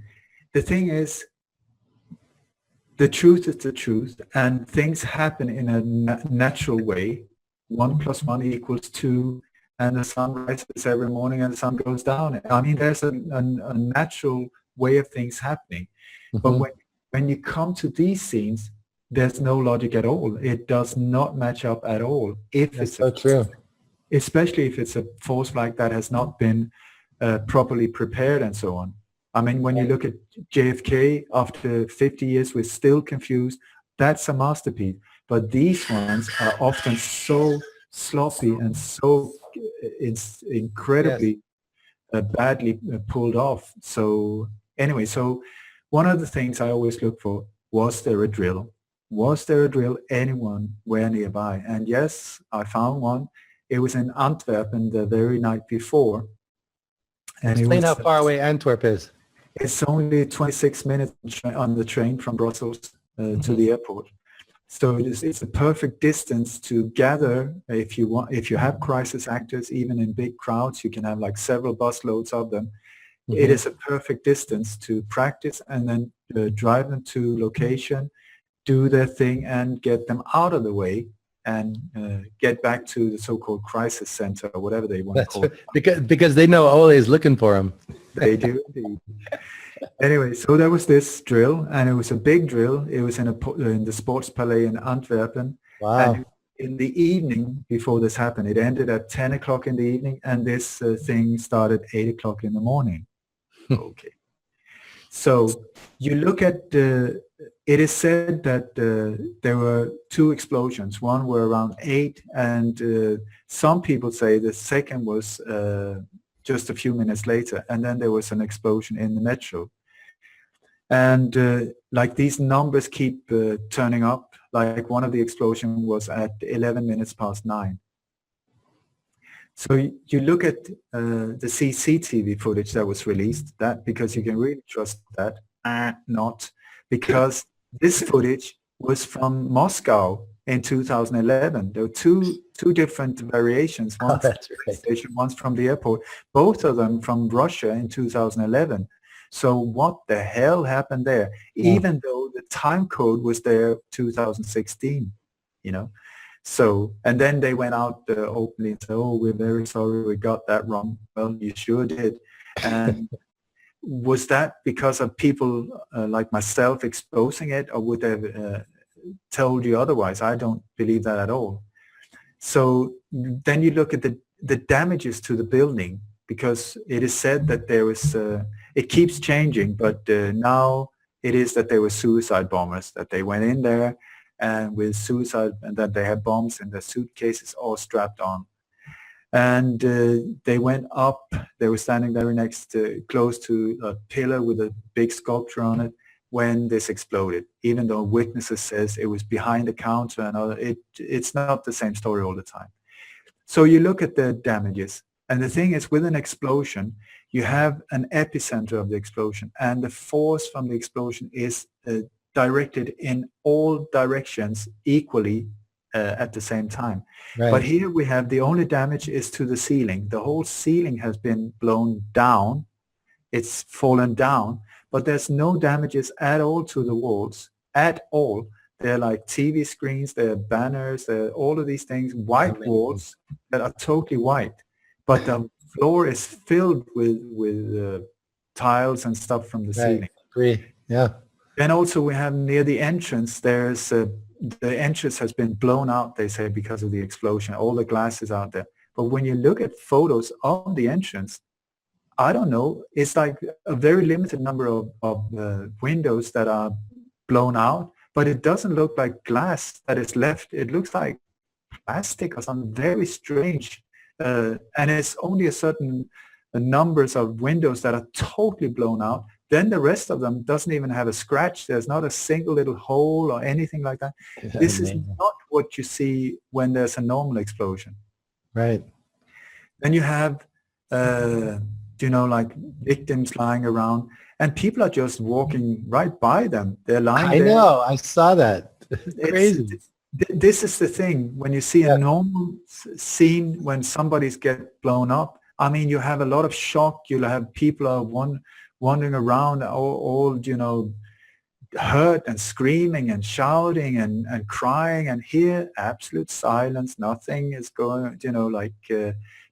the thing is, the truth is the truth, and things happen in a natural way. 1 + 1 = 2, and the sun rises every morning and the sun goes down. I mean, there's a natural way of things happening. Mm-hmm. But when you come to these scenes, there's no logic at all. It does not match up at all. That's so true. Especially if it's a false flag that has not been properly prepared and so on. I mean, when you look at JFK, after 50 years, we're still confused. That's a masterpiece. But these ones are often so sloppy and so incredibly badly pulled off. So anyway, one of the things I always look for, was there a drill? Was there a drill anywhere nearby? And yes, I found one. It was in Antwerp the very night before. And explain how far away Antwerp is. It's only 26 minutes on the train from Brussels to the airport. So it's a perfect distance to gather. If you have crisis actors, even in big crowds, you can have like several busloads of them. it is a perfect distance to practice and then drive them to location, do their thing, and get them out of the way and get back to the so-called crisis center or whatever they want to That's call right. it. Because they know Ole is looking for him. They do indeed. Anyway, so there was this drill, and it was a big drill. It was in the Sports Palais in Antwerpen. Wow. And in the evening before this happened, it ended at 10 o'clock in the evening, and this thing started 8 o'clock in the morning. Okay. So you look at, it is said that there were 2 explosions. One were around 8, and some people say the second was just a few minutes later, and then there was an explosion in the metro. And like these numbers keep turning up. Like one of the explosions was at 11 minutes past 9. So you look at the CCTV footage that was released, that because you can really trust that, not, because this footage was from Moscow in 2011. There were two different variations, one from That's the right. station, one's from the airport, both of them from Russia in 2011. So what the hell happened there? Yeah. Even though the time code was there 2016, you know? So, and then they went out openly and said, oh, we're very sorry, we got that wrong. Well, you sure did. And was that because of people like myself exposing it, or would they have told you otherwise? I don't believe that at all. So then you look at the damages to the building, because it is said that there was, it keeps changing, but now it is that there were suicide bombers, that they went in there and with suicide, and that they had bombs in their suitcases all strapped on. And they went up, they were standing very next close to a pillar with a big sculpture on it when this exploded, even though witnesses says it was behind the counter and all. It's not the same story all the time. So you look at the damages, and the thing is, with an explosion, you have an epicenter of the explosion, and the force from the explosion is directed in all directions equally at the same time. Right. But here we have the only damage is to the ceiling. The whole ceiling has been blown down. It's fallen down, but there's no damages at all to the walls, at all. They're like TV screens, they're banners, they're all of these things, white walls that are totally white. But the floor is filled with tiles and stuff from the ceiling. Agree. Yeah. And also we have near the entrance, there's the entrance has been blown out, they say, because of the explosion. All the glass is out there. But when you look at photos of the entrance, I don't know, it's like a very limited number of windows that are blown out, but it doesn't look like glass that is left. It looks like plastic or something very strange. And it's only a certain numbers of windows that are totally blown out. Then the rest of them doesn't even have a scratch. There's not a single little hole or anything like that. This is not what you see when there's a normal explosion. Right. Then you have, you know, like victims lying around, and people are just walking right by them. They're lying there. I know. I saw that. It's crazy. This is the thing. When you see a normal scene when somebody's get blown up, I mean, you have a lot of shock. You'll have people are wandering around, all you know, hurt and screaming and shouting and crying. And here, absolute silence. Nothing is going, you know, like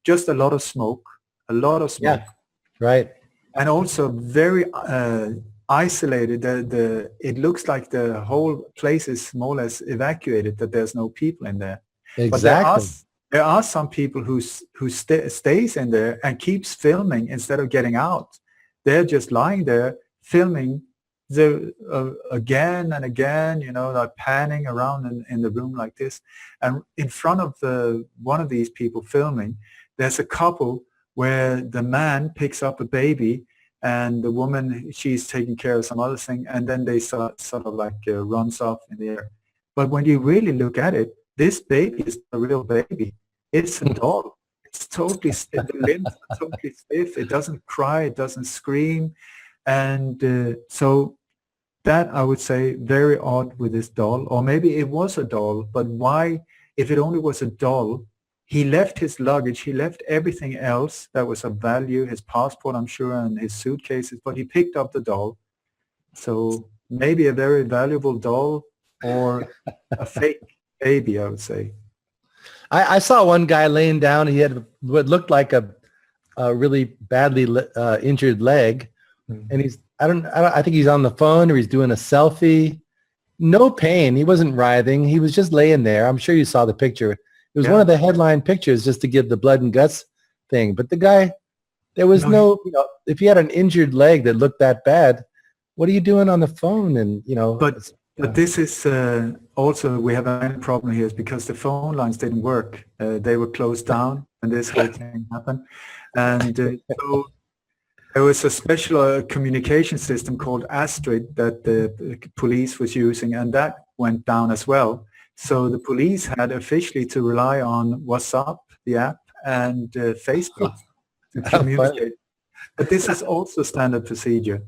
just a lot of smoke. A lot of smoke. Yeah. Right. And also very isolated. It looks like the whole place is more or less evacuated, that there's no people in there. Exactly. But there are some people who stays in there and keeps filming instead of getting out. They're just lying there filming again and again, you know, like panning around in the room like this. And in front of one of these people filming, there's a couple where the man picks up a baby and the woman, she's taking care of some other thing, and then they sort of like runs off in the air. But when you really look at it, this baby is a real baby. It's a doll. It's totally stiff. The limbs are totally stiff. It doesn't cry. It doesn't scream. And so that, I would say, very odd with this doll. Or maybe it was a doll, but why, if it only was a doll, he left his luggage, he left everything else that was of value, his passport, I'm sure, and his suitcases, but he picked up the doll. So maybe a very valuable doll or a fake baby, I would say. I saw one guy laying down. He had what looked like a really badly injured leg, and I think he's on the phone or he's doing a selfie. No pain. He wasn't writhing. He was just laying there. I'm sure you saw the picture. It was one of the headline pictures just to give the blood and guts thing. But the guy, there was no, if he had an injured leg that looked that bad, what are you doing on the phone? And, But this is also, we have a problem here is because the phone lines didn't work. They were closed down and this whole thing happened. And so there was a special communication system called Astrid that the police was using, and that went down as well. So the police had officially to rely on WhatsApp, the app, and Facebook to communicate. But this is also standard procedure.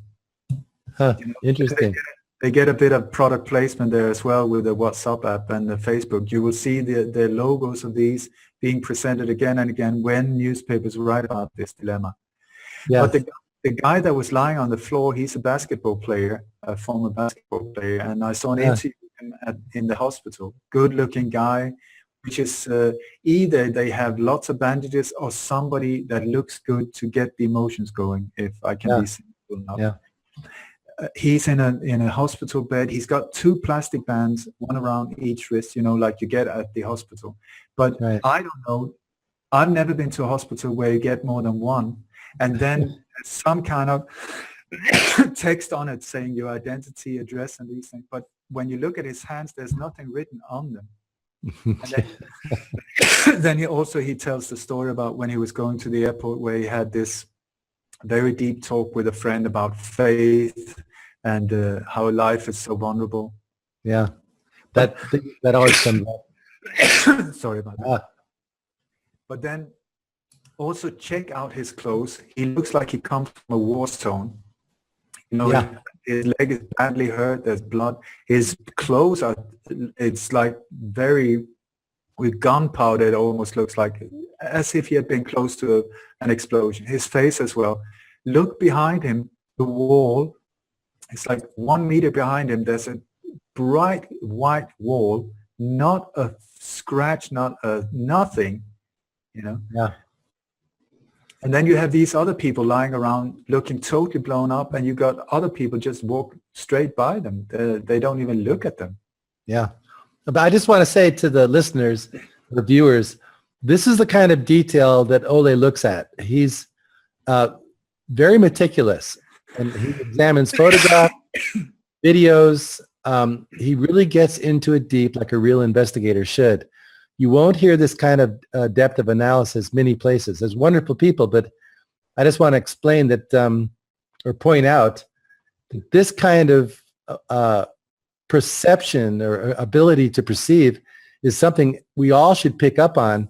Huh, interesting. They get a bit of product placement there as well with the WhatsApp app and the Facebook. You will see the logos of these being presented again and again when newspapers write about this dilemma. Yeah. But the guy that was lying on the floor, he's a basketball player, a former basketball player, and I saw an interview with him in the hospital. Good-looking guy, which is either they have lots of bandages or somebody that looks good to get the emotions going, if I can be simple enough. Yeah. He's in a hospital bed. He's got 2 plastic bands, one around each wrist, like you get at the hospital. But I don't know. I've never been to a hospital where you get more than one. And then some kind of text on it saying your identity, address, and these things. But when you look at his hands, there's nothing written on them. And then he tells the story about when he was going to the airport where he had this very deep talk with a friend about faith and how life is so vulnerable. Yeah, that always comes up. Sorry about that. But then also check out his clothes. He looks like he comes from a war zone. His leg is badly hurt. There's blood. His clothes it's like very, with gunpowder, it almost looks like, as if he had been close to an explosion. His face as well. Look behind him, the wall. It's like 1 meter behind him. There's a bright white wall, not a scratch, not a nothing, Yeah. And then you have these other people lying around looking totally blown up, and you got other people just walk straight by them. They don't even look at them. Yeah. But I just want to say to the listeners, the viewers, this is the kind of detail that Ole looks at. He's very meticulous, and he examines photographs, videos. He really gets into it deep like a real investigator should. You won't hear this kind of depth of analysis many places. There's wonderful people, but I just want to explain that or point out that this kind of perception or ability to perceive is something we all should pick up on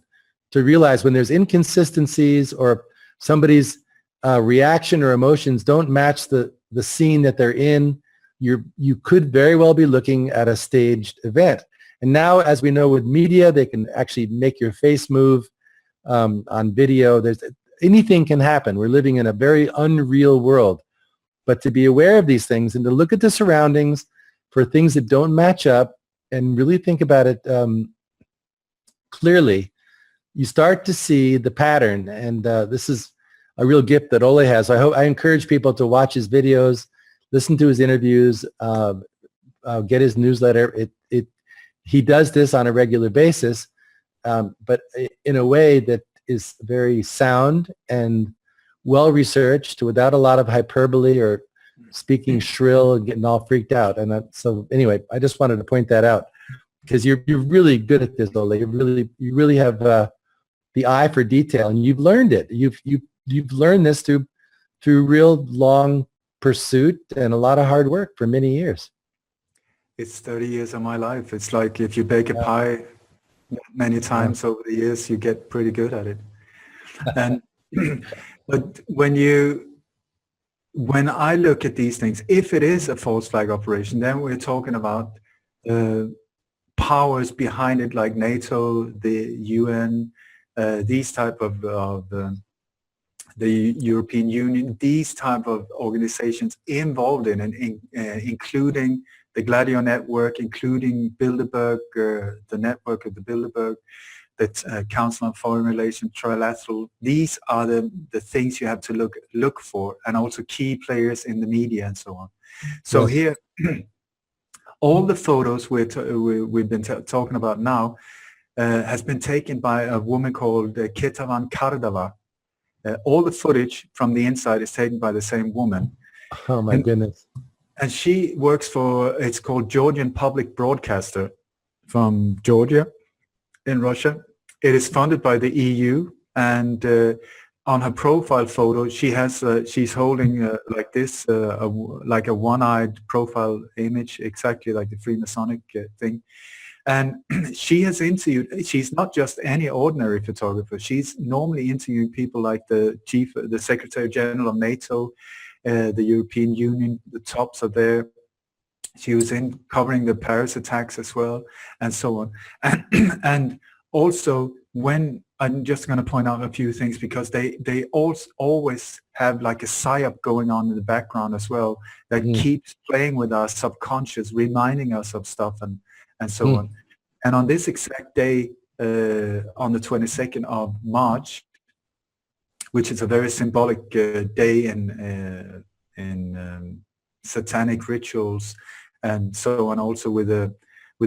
to realize when there's inconsistencies or somebody's reaction or emotions don't match the scene that they're in. You could very well be looking at a staged event. And now, as we know with media, they can actually make your face move on video. Anything can happen. We're living in a very unreal world. But to be aware of these things and to look at the surroundings for things that don't match up and really think about it clearly, you start to see the pattern. And this is a real gift that Ole has. So I encourage people to watch his videos, listen to his interviews, get his newsletter. He does this on a regular basis, but in a way that is very sound and well-researched without a lot of hyperbole or speaking shrill and getting all freaked out. And so anyway, I just wanted to point that out because you're really good at this, Ole. You really have the eye for detail, and you've learned it. You've learned this through real long pursuit and a lot of hard work for many years. It's 30 years of my life. It's like if you bake a pie many times over the years, you get pretty good at it. And but when I look at these things, if it is a false flag operation, then we're talking about powers behind it like NATO, the UN, these type of the European Union, these type of organizations involved in, including the Gladio Network, including Bilderberg, the network of the Bilderberg, the Council on Foreign Relations, Trilateral. These are the things you have to look for, and also key players in the media and so on. So here, all the photos we've been talking about now has been taken by a woman called Ketavan Kardava. All the footage from the inside is taken by the same woman. Oh my goodness. And she works for, it's called Georgian Public Broadcaster from Georgia in Russia. It is funded by the EU, and on her profile photo, she has she's holding like this, like a one-eyed profile image, exactly like the Freemasonic thing. And she has interviewed, she's not just any ordinary photographer. She's normally interviewing people like the Secretary General of NATO, the European Union, the tops are there. She was covering the Paris attacks as well, and so on. And also, when I'm just going to point out a few things, because they also always have like a psyop going on in the background as well that keeps playing with our subconscious, reminding us of stuff and so on. And on this exact day, on the 22nd of March, which is a very symbolic day in satanic rituals and so on, also with a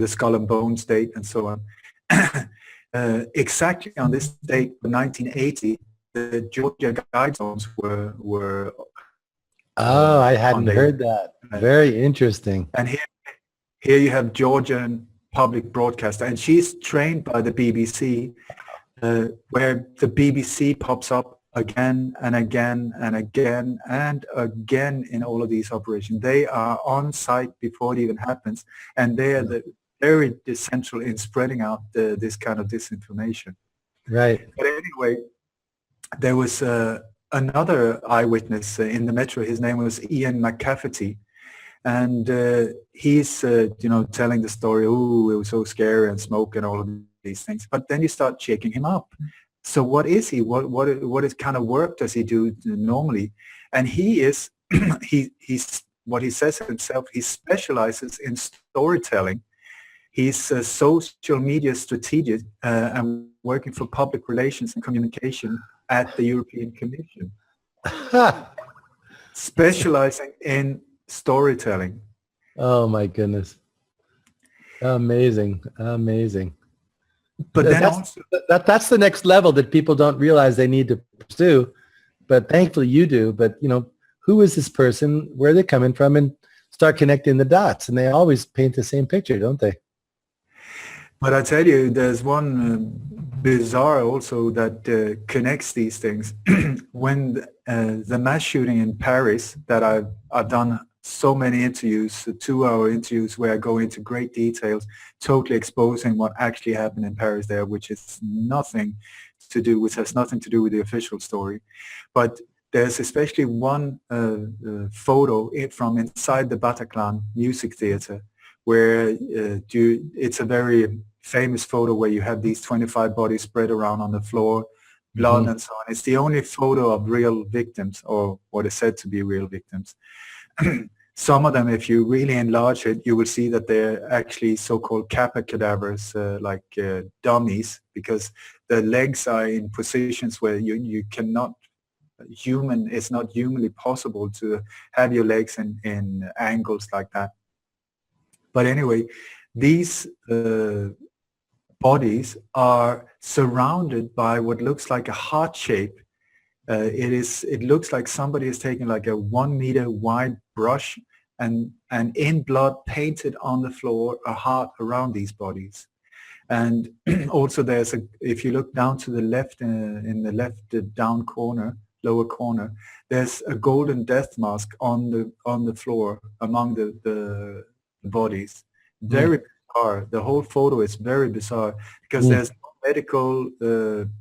Skull and Bones date and so on. Exactly on this date, 1980, the Georgia Guidestones were Oh, I hadn't heard that. Very interesting. And here you have Georgian public broadcaster, and she's trained by the BBC, where the BBC pops up again and again and again and again in all of these operations. They are on site before it even happens, and they are very essential in spreading out this kind of disinformation. Right. But anyway, there was another eyewitness in the metro. His name was Ian McCafferty. And he's, telling the story, oh, it was so scary and smoke and all of these things. But then you start checking him up. So what is he? What is kind of work does he do normally? And he is, he's what he says himself, he specializes in storytelling. He's a social media strategist and working for public relations and communication at the European Commission. Specializing in storytelling. Oh my goodness. Amazing. But then that's the next level that people don't realize they need to pursue, but thankfully you do. But who is this person, where are they coming from, and start connecting the dots, and they always paint the same picture, don't they? But I tell you, there's one bizarre also that connects these things. When the mass shooting in Paris, that I've done so many interviews, 2-hour interviews where I go into great details, totally exposing what actually happened in Paris there, which has nothing to do with the official story. But there's especially one photo from inside the Bataclan Music Theater, where it's a very famous photo where you have these 25 bodies spread around on the floor, blood and so on. It's the only photo of real victims, or what is said to be real victims. Some of them, if you really enlarge it, you will see that they're actually so-called kappa cadavers, like dummies, because the legs are in positions where you cannot, it's not humanly possible to have your legs in angles like that. But anyway, these bodies are surrounded by what looks like a heart shape. It looks like somebody has taken like a 1 meter wide brush and in blood painted on the floor a heart around these bodies. And also if you look down to the left, in the left down corner, lower corner, there's a golden death mask on the floor among the bodies. Very bizarre. The whole photo is very bizarre because there's no medical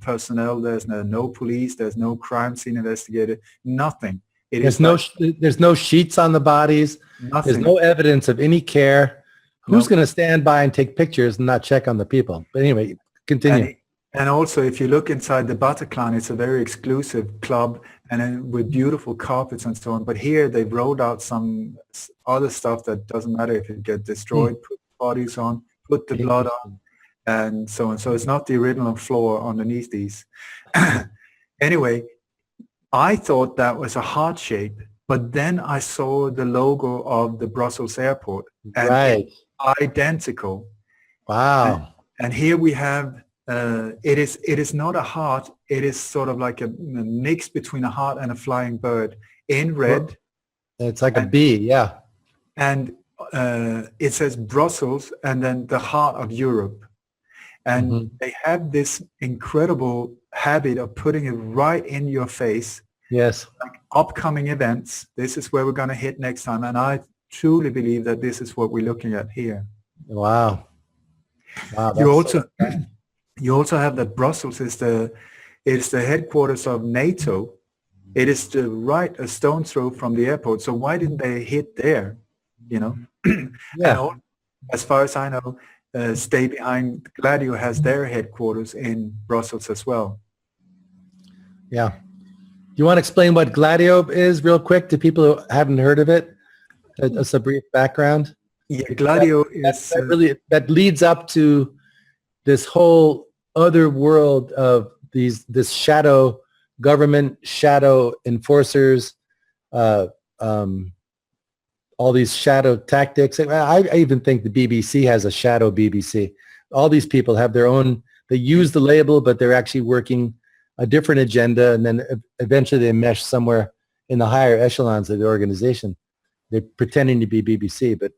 personnel, there's no police, there's no crime scene investigator, nothing. There's no sheets on the bodies. Nothing. There's no evidence of any care. Who's going to stand by and take pictures and not check on the people? But anyway, continue. And also, if you look inside the Bataclan, it's a very exclusive club and then with beautiful carpets and so on. But here they've rolled out some other stuff that doesn't matter if it gets destroyed, put bodies on, put the blood on, and so on. So it's not the original floor underneath these. Anyway, I thought that was a heart shape, but then I saw the logo of the Brussels airport, and Right. it's identical. Wow. And here we have, it is not a heart, it is sort of like a mix between a heart and a flying bird in red. It's like a bee, yeah. And it says Brussels and then the heart of Europe. And they have this incredible habit of putting it right in your face. Yes. Like upcoming events, this is where we're going to hit next time. And I truly believe that this is what we're looking at here. Wow. Wow. You also have that Brussels is the headquarters of NATO. It is a stone's throw from the airport. So why didn't they hit there? You know, Yeah. And as far as I know, Stay Behind Gladio has their headquarters in Brussels as well. Yeah. You want to explain what Gladio is real quick to people who haven't heard of it? Just a brief background. Yeah, Gladio is that leads up to this whole other world of this shadow government, shadow enforcers, all these shadow tactics. I even think the BBC has a shadow BBC. All these people have their own, they use the label, but they're actually working a different agenda, and then eventually they mesh somewhere in the higher echelons of the organization. They're pretending to be BBC, but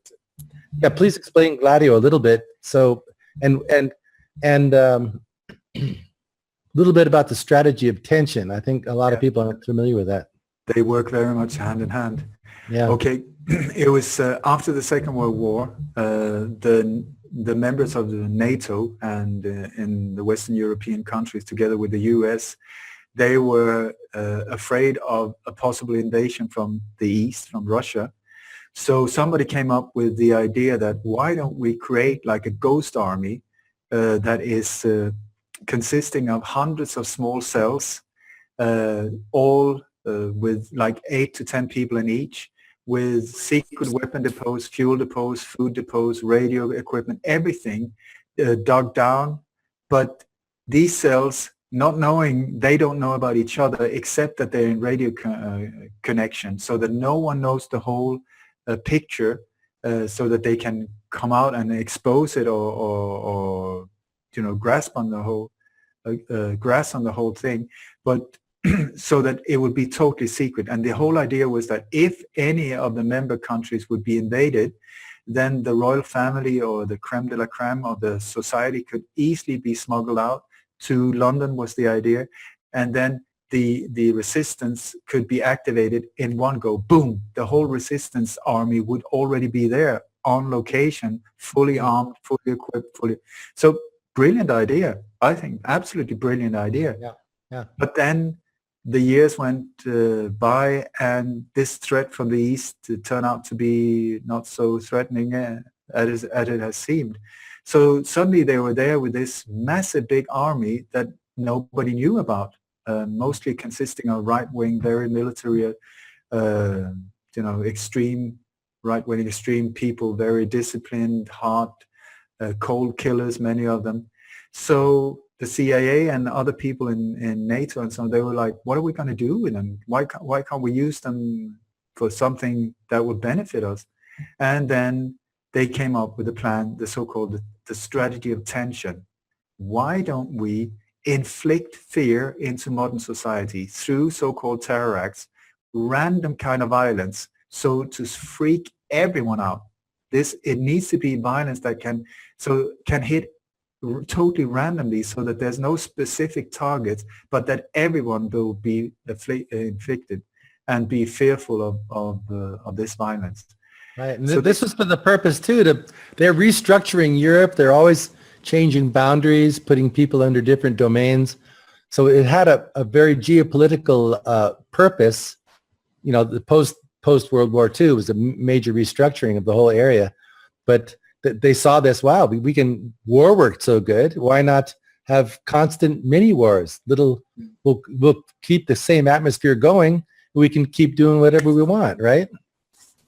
yeah, please explain Gladio a little bit. So, and a little bit about the strategy of tension. I think a lot of people aren't familiar with that. They work very much hand in hand. Yeah. Okay. It was after the Second World War, the members of the NATO and in the Western European countries, together with the US, they were afraid of a possible invasion from the east, from Russia. So somebody came up with the idea that why don't we create like a ghost army that is consisting of hundreds of small cells, all with like 8 to 10 people in each, with secret weapon depots, fuel depots, food depots, radio equipment, everything dug down. But these cells, not knowing, they don't know about each other except that they're in radio connection, so that no one knows the whole picture, so that they can come out and expose it or you know, grasp on the whole thing. But so that it would be totally secret. And the whole idea was that if any of the member countries would be invaded, then the royal family or the creme de la creme of the society could easily be smuggled out to London, was the idea. And then the resistance could be activated in one go. Boom, the whole resistance army would already be there on location, fully armed, fully equipped, So brilliant idea, I think, absolutely brilliant idea. Yeah. Yeah. But then the years went by, and this threat from the east turned out to be not so threatening as it has seemed. So suddenly they were there with this massive big army that nobody knew about, mostly consisting of right-wing, very military, extreme right-wing, extreme people, very disciplined, hard, cold killers, many of them. So the CIA and other people in NATO and so on, they were like, what are we going to do with them? Why can't we use them for something that would benefit us? And then they came up with a plan, the so-called the strategy of tension. Why don't we inflict fear into modern society through so-called terror acts, random kind of violence, so to freak everyone out? It needs to be violence that can hit totally randomly, so that there's no specific target, but that everyone will be inflicted and be fearful of this violence. Right. And so this was for the purpose too, they're restructuring Europe. They're always changing boundaries, putting people under different domains. So it had a very geopolitical purpose. You know, the post World War II was a major restructuring of the whole area, but they saw this, wow, war worked so good. Why not have constant mini wars. We'll keep the same atmosphere going. We can keep doing whatever we want, right?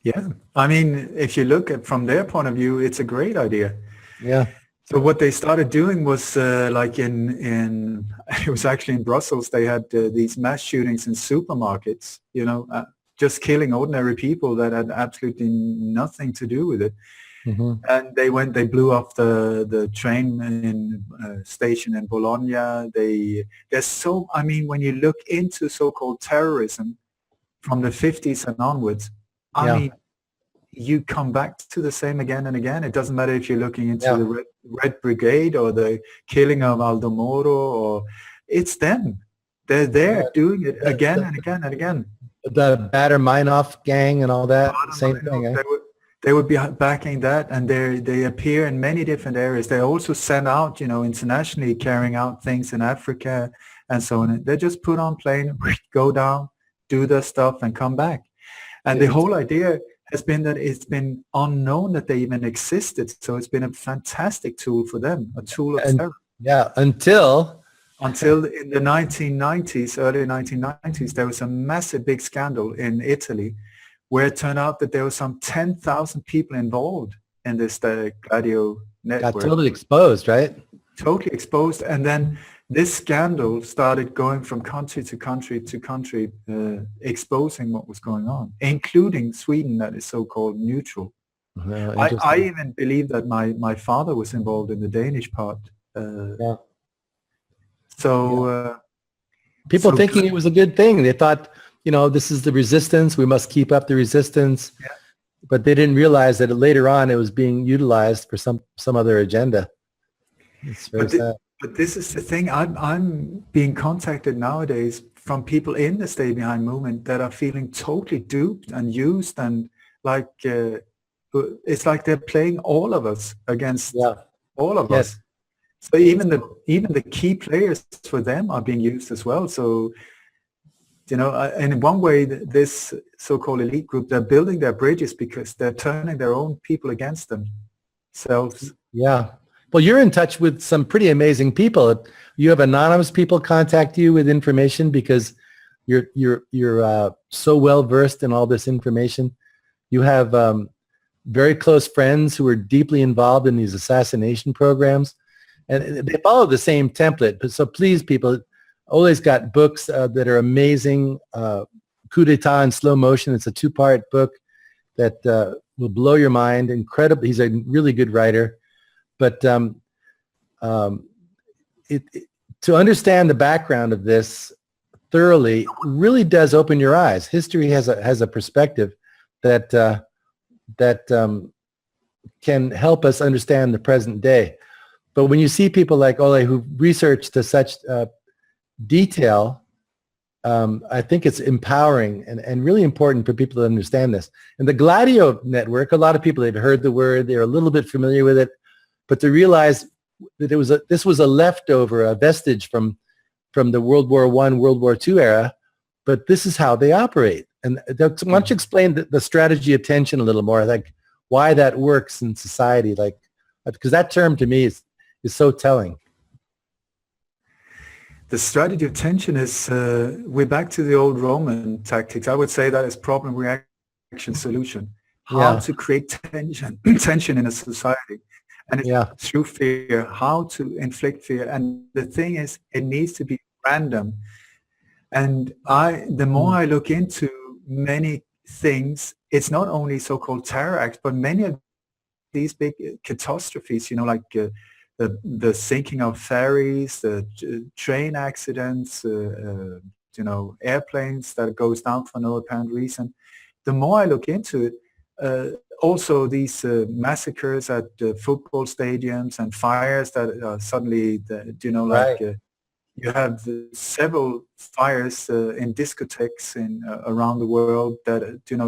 Yeah. I mean, if you look at from their point of view, it's a great idea. Yeah. So what they started doing was like in it was actually in Brussels. They had these mass shootings in supermarkets. Just killing ordinary people that had absolutely nothing to do with it. Mm-hmm. And they blew up the train in station in Bologna. I mean, when you look into so-called terrorism from the 50s and onwards, I mean, you come back to the same again and again. It doesn't matter if you're looking into the Red Brigade or the killing of Aldo Moro, or it's them. They're there doing it again and again and again. The Bader-Meinhof gang and all that, same thing. Eh? They would be backing that, and they appear in many different areas. They also send out, internationally, carrying out things in Africa and so on. They just put on plane, go down, do their stuff, and come back. And the whole idea has been that it's been unknown that they even existed. So it's been a fantastic tool for them, a tool of terror. Yeah, until in the 1990s, early 1990s, there was a massive big scandal in Italy where it turned out that there were some 10,000 people involved in this Gladio network. Got totally exposed, right? Totally exposed. And then this scandal started going from country to country to country, exposing what was going on, including Sweden, that is so-called neutral. I even believe that my father was involved in the Danish part. People thinking it was a good thing. They thought, this is the resistance. We must keep up the resistance. Yeah. But they didn't realize that later on it was being utilized for some other agenda. It's very sad. But this is the thing. I'm being contacted nowadays from people in the Stay Behind movement that are feeling totally duped and used, and like it's like they're playing all of us against all of us. So even the key players for them are being used as well. So and in one way, this so-called elite group, they're building their bridges because they're turning their own people against themselves. Yeah. Well, you're in touch with some pretty amazing people. You have anonymous people contact you with information because you're so well versed in all this information. You have very close friends who are deeply involved in these assassination programs, and they follow the same template. So please, people, Ole's got books that are amazing. Coup d'etat in slow motion. It's a 2-part book that will blow your mind. Incredible. He's a really good writer. But to understand the background of this thoroughly really does open your eyes. History has a perspective that can help us understand the present day. But when you see people like Ole who research to such detail, I think it's empowering and really important for people to understand this. And the Gladio network, a lot of people have heard the word, they're a little bit familiar with it. But to realize that this was a leftover, a vestige from the World War I, World War II era, but this is how they operate. And why don't you explain the strategy of tension a little more, like why that works in society, like because that term to me is so telling. The strategy of tension is we're back to the old Roman tactics. I would say that is problem, reaction, solution. How to create tension in a society. And it's through fear, how to inflict fear. And the thing is, it needs to be random. And the more I look into many things, it's not only so-called terror acts, but many of these big catastrophes, like the sinking of ferries, the train accidents, airplanes that goes down for no apparent reason. The more I look into it, also these massacres at football stadiums and fires that suddenly, you have several fires in discotheques around the world that,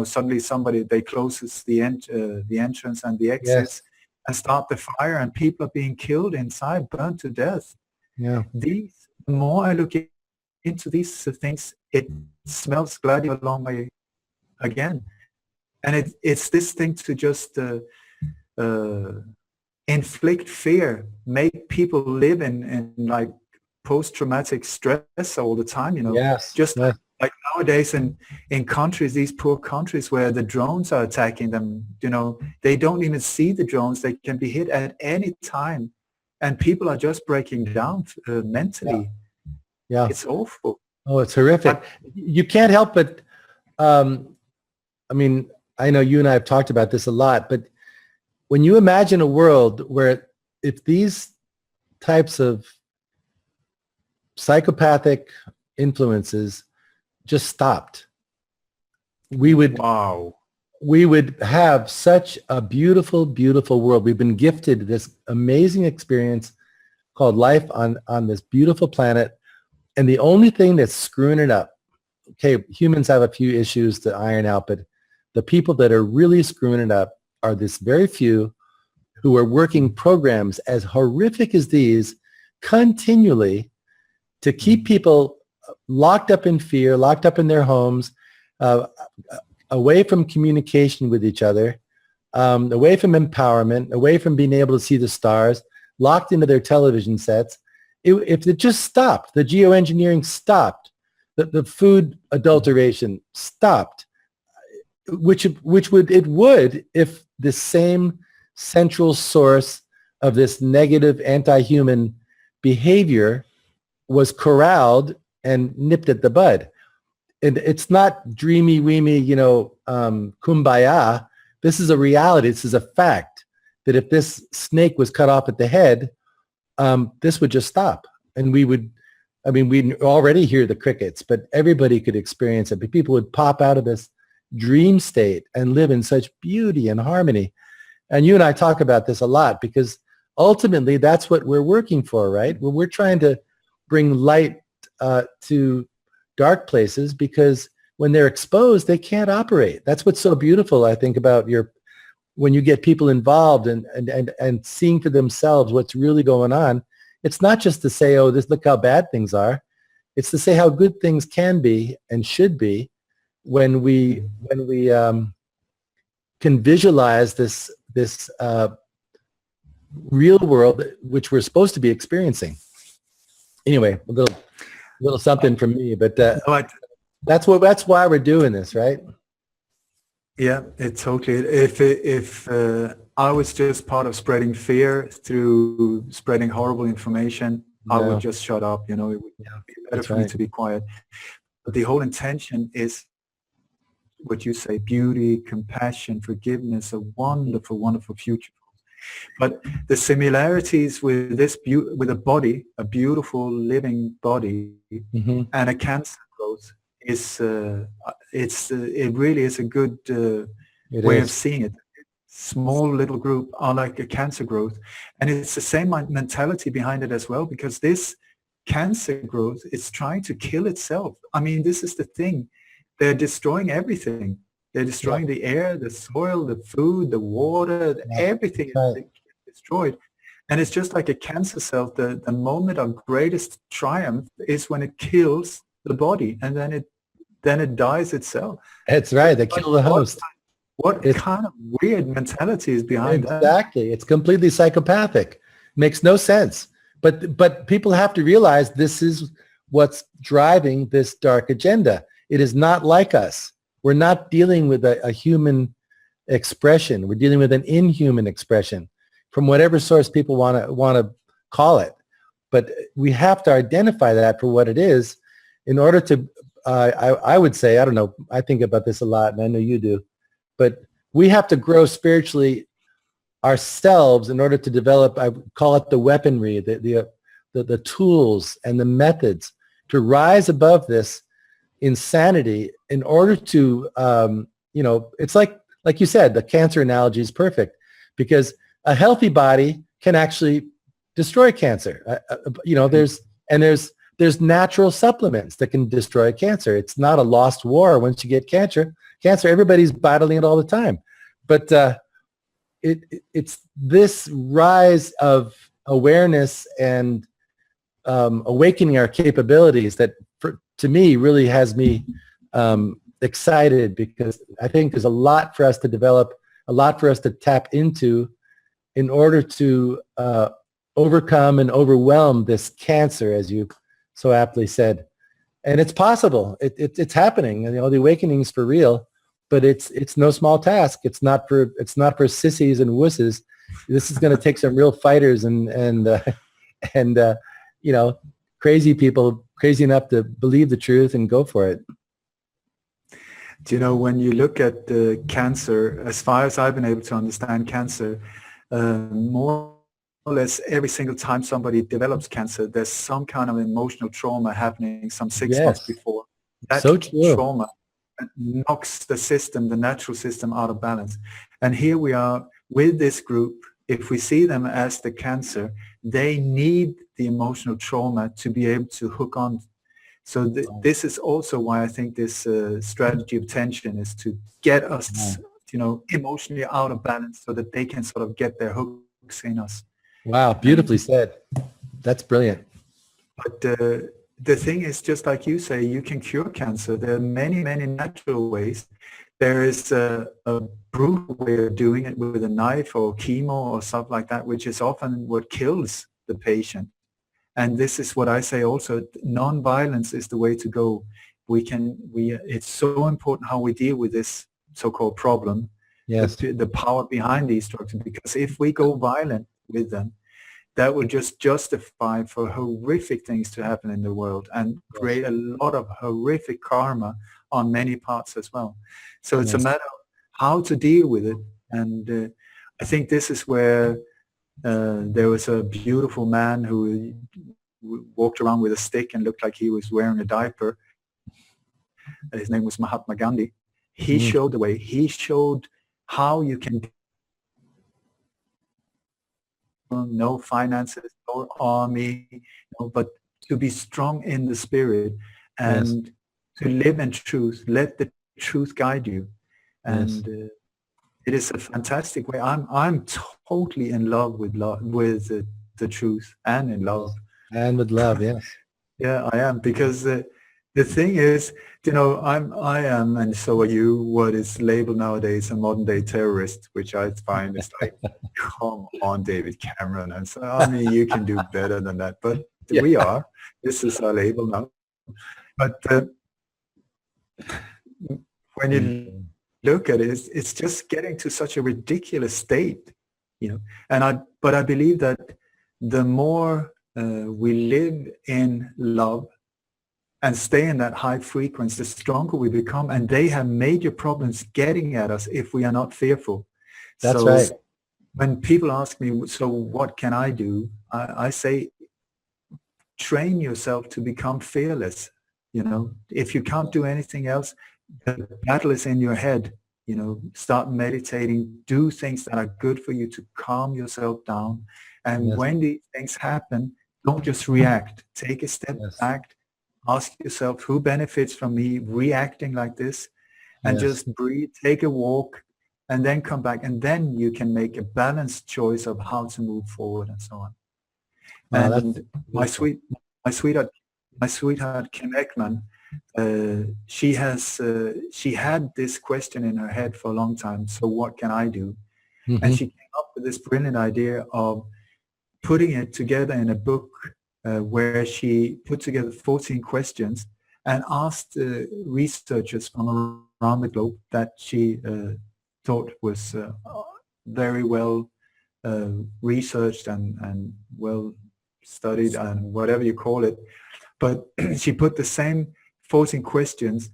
suddenly they closes the entrance and the exits and start the fire, and people are being killed inside, burned to death. Yeah. The more I look into these things, it smells Gladio a long way again. And it's this thing to just inflict fear, make people live in like post-traumatic stress all the time, you know, Yes. just Yes. like nowadays in countries, these poor countries where the drones are attacking them, you know, they don't even see the drones. They can be hit at any time, and people are just breaking down Yeah. mentally. Yeah. It's awful. Oh, it's horrific. But You can't help but, I mean, I know you and I have talked about this a lot, but when you imagine a world where if these types of psychopathic influences just stopped, we would wow. we would have such a beautiful, beautiful world. We've been gifted this amazing experience called life on this beautiful planet. And the only thing that's screwing it up, okay, humans have a few issues to iron out, but the people that are really screwing it up are this very few who are working programs as horrific as these continually to keep people locked up in fear, locked up in their homes, away from communication with each other, away from empowerment, away from being able to see the stars, locked into their television sets. If it just stopped, the geoengineering stopped, the food adulteration stopped, which would if the same central source of this negative anti-human behavior was corralled and nipped at the bud. And it's not dreamy, weemy, you know, kumbaya. This is a reality. This is a fact that if this snake was cut off at the head, this would just stop. And we already hear the crickets, but everybody could experience it. But people would pop out of this dream state and live in such beauty and harmony. And you and I talk about this a lot because ultimately that's what we're working for, right? We're trying to bring light to dark places because when they're exposed, they can't operate. That's what's so beautiful, I think, about when you get people involved and seeing for themselves what's really going on. It's not just to say, oh, look how bad things are. It's to say how good things can be and should be when we can visualize this real world which we're supposed to be experiencing. Anyway, a little something from me, but that's why we're doing this, right? Yeah, it totally. If I was just part of spreading fear through spreading horrible information, I would just shut up. You know, it would be better for me to be quiet. But the whole intention is what you say: beauty, compassion, forgiveness, a wonderful, wonderful future. But the similarities with this with a body, a beautiful living body, and a cancer growth is it really is a good way of seeing it. Small little group are like a cancer growth, and it's the same mentality behind it as well, because this cancer growth is trying to kill itself. I mean, this is the thing. They're destroying everything. They're destroying the air, the soil, the food, the water, everything is destroyed. And it's just like a cancer cell. The moment of greatest triumph is when it kills the body, and then it dies itself. That's right. They kill the host. What kind of weird mentality is behind that? Exactly. It's completely psychopathic. Makes no sense. But people have to realize this is what's driving this dark agenda. It is not like us. We're not dealing with a human expression. We're dealing with an inhuman expression from whatever source people want to call it. But we have to identify that for what it is in order to, I would say, I don't know, I think about this a lot, and I know you do, but we have to grow spiritually ourselves in order to develop, I call it the weaponry, the tools and the methods to rise above this insanity in order to, it's like you said, the cancer analogy is perfect because a healthy body can actually destroy cancer. There's natural supplements that can destroy cancer. It's not a lost war once you get cancer. Everybody's battling it all the time. But it's this rise of awareness and awakening our capabilities that, to me, really has me excited, because I think there's a lot for us to develop, a lot for us to tap into, in order to overcome and overwhelm this cancer, as you so aptly said. And it's possible. It's happening. And, the awakening's for real, but it's no small task. It's not for sissies and wusses. This is going to take some real fighters and crazy people, crazy enough to believe the truth and go for it. Do you know, when you look at the cancer, as far as I've been able to understand cancer, more or less every single time somebody develops cancer, there's some kind of emotional trauma happening some 6 months before. That so true. trauma knocks the natural system out of balance. And here we are with this group. If we see them as the cancer, they need the emotional trauma to be able to hook on. So this is also why I think this strategy of tension is to get us, emotionally out of balance so that they can sort of get their hooks in us. Wow, beautifully said. That's brilliant. But the thing is, just like you say, you can cure cancer. There are many, many natural ways. There is a brutal way of doing it with a knife or chemo or stuff like that, which is often what kills the patient. And this is what I say also, non-violence is the way to go. It's so important how we deal with this so-called problem, yes, the power behind these drugs, because if we go violent with them, that would just justify for horrific things to happen in the world and create a lot of horrific karma on many parts as well. So it's a matter of how to deal with it. And I think this is where there was a beautiful man who walked around with a stick and looked like he was wearing a diaper. His name was Mahatma Gandhi. He showed the way. He showed how you can no finances, no army, but to be strong in the spirit and to live in truth. Let the truth guide you. And it is a fantastic way. I'm totally in love with the truth and in love. And with love, yes. Yeah, I am, because the thing is, I am, and so are you, what is labeled nowadays a modern day terrorist, which I find is like, come on, David Cameron. And so, I mean, you can do better than that, but we are. This is our label now. But when you look at it, it's just getting to such a ridiculous state, but I believe that the more we live in love and stay in that high frequency, the stronger we become. And they have major problems getting at us if we are not fearful. That's right. When people ask me, so what can I do? I say, train yourself to become fearless. If you can't do anything else, the battle is in your head. Start meditating, do things that are good for you to calm yourself down. And when these things happen, don't just react. Take a step back. Ask yourself, who benefits from me reacting like this? And just breathe, take a walk, and then come back. And then you can make a balanced choice of how to move forward and so on. And my sweetheart, Kim Ekman, she had this question in her head for a long time. So what can I do? And she came up with this brilliant idea of putting it together in a book where she put together 14 questions and asked researchers from around the globe that she thought was very well researched and well studied and whatever you call it. But she put the same 14 questions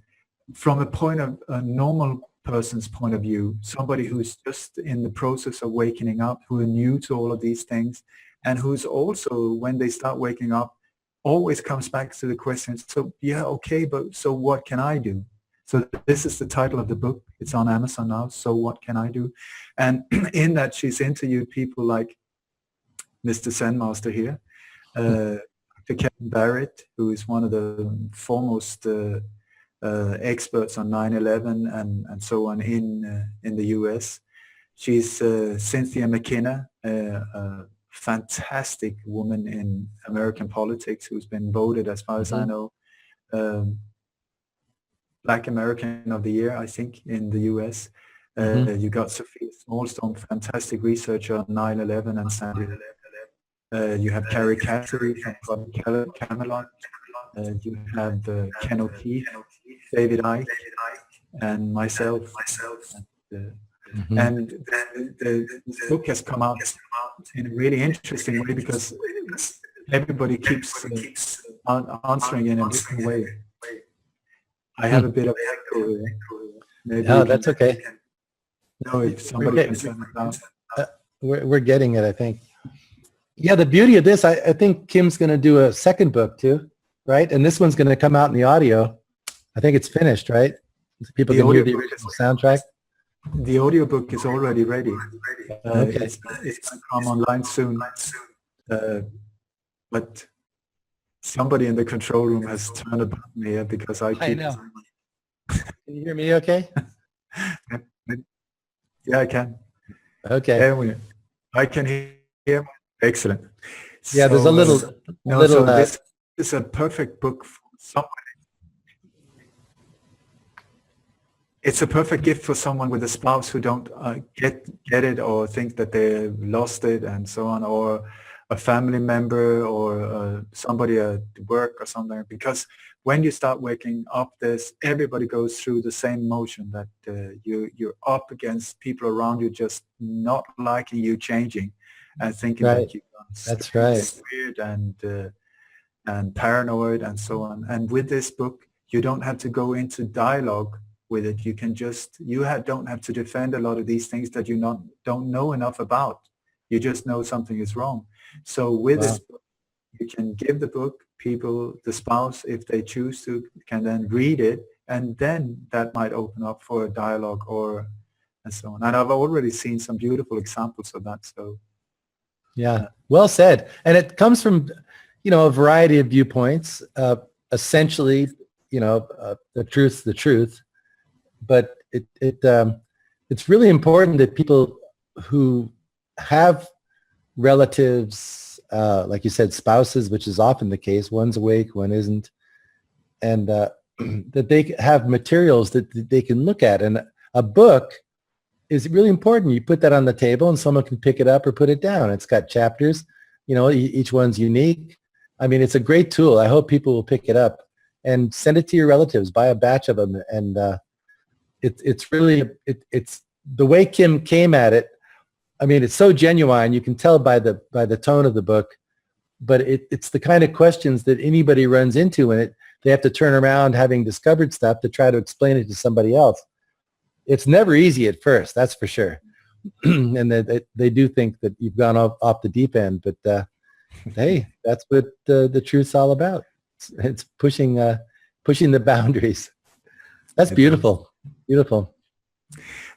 from a normal person's point of view, somebody who's just in the process of waking up, who are new to all of these things, and who's also, when they start waking up, always comes back to the question, so but so what can I do? So this is the title of the book. It's on Amazon now, So What Can I Do? And in that, she's interviewed people like Mr. Zen Master here, Dr. Kevin Barrett, who is one of the foremost experts on 9/11 and so on in the US. She's Cynthia McKenna, fantastic woman in American politics who's been voted, as far as I know, Black American of the Year, I think, in the US. You got Sophia Smallstone, fantastic researcher on 9/11 and Sandy. You have Carrie Cassidy from Camelot. You have Ken O'Keefe, David Icke, and myself. And this book has come out in a really interesting way because everybody keeps answering in a different way. I have a bit of echo here. Maybe that's okay. No, if somebody can turn it down. We're getting it, I think. Yeah, the beauty of this, I think Kim's going to do a second book too, right? And this one's going to come out in the audio. I think it's finished, right? So people can hear the original soundtrack. The audiobook is already ready. Okay. It's going to come online soon. But somebody in the control room has turned a button here because I know. Can you hear me okay? Yeah, I can. Okay. I can hear. Excellent. Yeah, there's a little. So this is a perfect book for somebody. It's a perfect gift for someone with a spouse who don't get it or think that they lost it and so on, or a family member or somebody at work or something. Because when you start waking up, everybody goes through the same motion that you're up against people around you just not liking you changing and thinking that you're weird and paranoid and so on. And with this book, you don't have to go into dialogue with it. You can don't have to defend a lot of these things that you don't know enough about. You just know something is wrong. So with this book, you can give the book, people, the spouse, if they choose to, can then read it, and then that might open up for a dialogue and so on. And I've already seen some beautiful examples of that. So yeah, well said. And it comes from, a variety of viewpoints. Essentially, the truth's the truth. But it's really important that people who have relatives, like you said, spouses, which is often the case, one's awake, one isn't, and that they have materials that they can look at. And a book is really important. You put that on the table and someone can pick it up or put it down. It's got chapters, each one's unique. I mean, it's a great tool. I hope people will pick it up and send it to your relatives, buy a batch of them. And it's really the way Kim came at it. I mean, it's so genuine. You can tell by the tone of the book, but it's the kind of questions that anybody runs into, and they have to turn around having discovered stuff to try to explain it to somebody else. It's never easy at first, that's for sure. And they do think that you've gone off the deep end, but hey, that's what the truth's all about. It's pushing the boundaries. That's beautiful. Beautiful.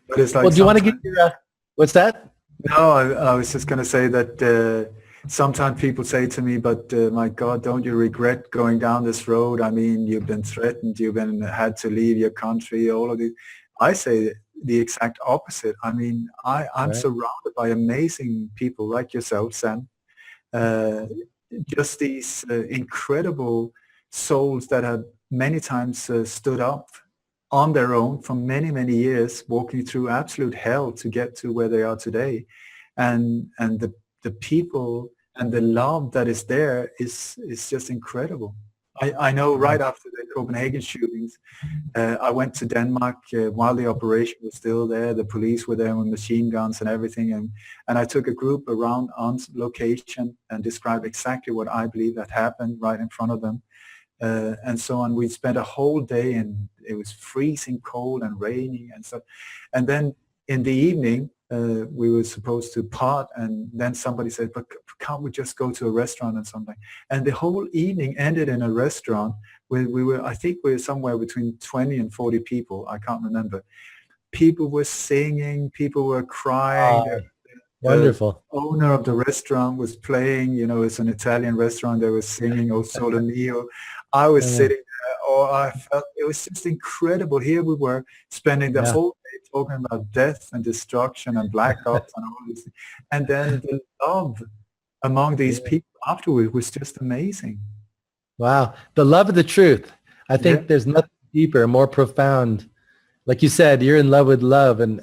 But it's like, well, do you want to get your what's that? No, I was just going to say that sometimes people say to me, but my God, don't you regret going down this road? I mean, you've been threatened, had to leave your country, all of these. I say the exact opposite. I mean, I'm surrounded by amazing people like yourself, Sam. Just these incredible souls that have many times stood up on their own for many, many years, walking through absolute hell to get to where they are today. And the people and the love that is there is just incredible. I know right after the Copenhagen shootings, I went to Denmark while the operation was still there. The police were there with machine guns and everything. And I took a group around on location and described exactly what I believe that happened right in front of them. And so on. We spent a whole day and it was freezing cold and raining and stuff. And then in the evening, we were supposed to part, and then somebody said, but can't we just go to a restaurant and something? And the whole evening ended in a restaurant where I think we were somewhere between 20 and 40 people. I can't remember. People were singing, people were crying. Wonderful. The owner of the restaurant was playing, it's an Italian restaurant. They were singing O Sole Mio. I was sitting there, I felt it was just incredible. Here we were spending the whole day talking about death and destruction and black ops and all these things. And then the love among these people afterwards was just amazing. Wow. The love of the truth. I think there's nothing deeper, more profound like you said, you're in love with love and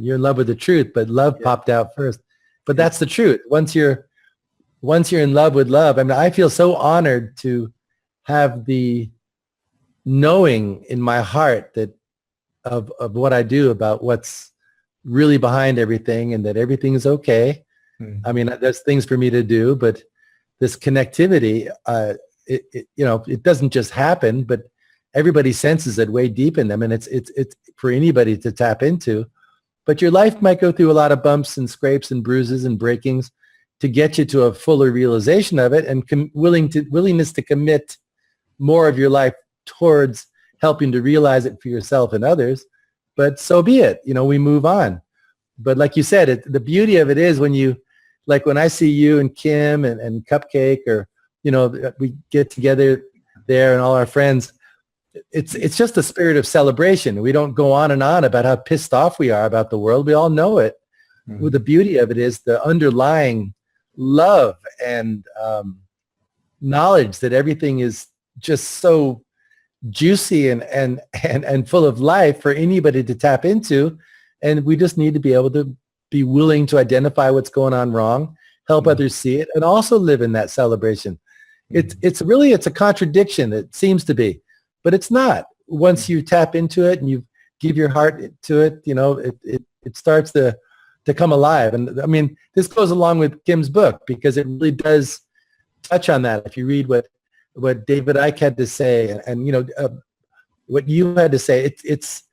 you're in love with the truth, but love popped out first. But that's the truth. Once you're in love with love, I mean, I feel so honored to have the knowing in my heart that of what I do, about what's really behind everything, and that everything is okay. I mean, there's things for me to do, but this connectivity, it doesn't just happen, but everybody senses it way deep in them, and it's for anybody to tap into. But your life might go through a lot of bumps and scrapes and bruises and breakings to get you to a fuller realization of it, and willingness to commit more of your life towards helping to realize it for yourself and others. But so be it. We move on. But like you said, the beauty of it is when I see you and Kim and Cupcake, or, we get together there and all our friends, it's just a spirit of celebration. We don't go on and on about how pissed off we are about the world. We all know it. Well, the beauty of it is the underlying love and knowledge that everything is just so juicy and full of life for anybody to tap into. And we just need to be able to be willing to identify what's going on wrong, help others see it, and also live in that celebration. It's a contradiction. It seems to be, but it's not. Once you tap into it and you give your heart to it, it starts to come alive. And I mean, this goes along with Kim's book, because it really does touch on that. If you read what David Icke had to say, and what you had to say, it's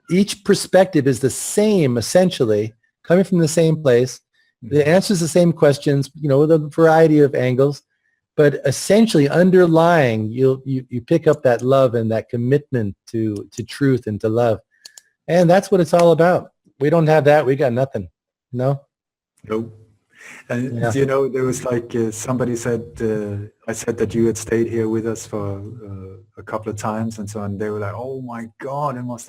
each perspective is the same, essentially, coming from the same place. The answers the same questions, with a variety of angles, but essentially underlying, you pick up that love and that commitment to truth and to love. And that's what it's all about. We don't have that, we got nothing. No? Nope. And there was like somebody said, I said that you had stayed here with us for a couple of times and so on. They were like, oh my God, you must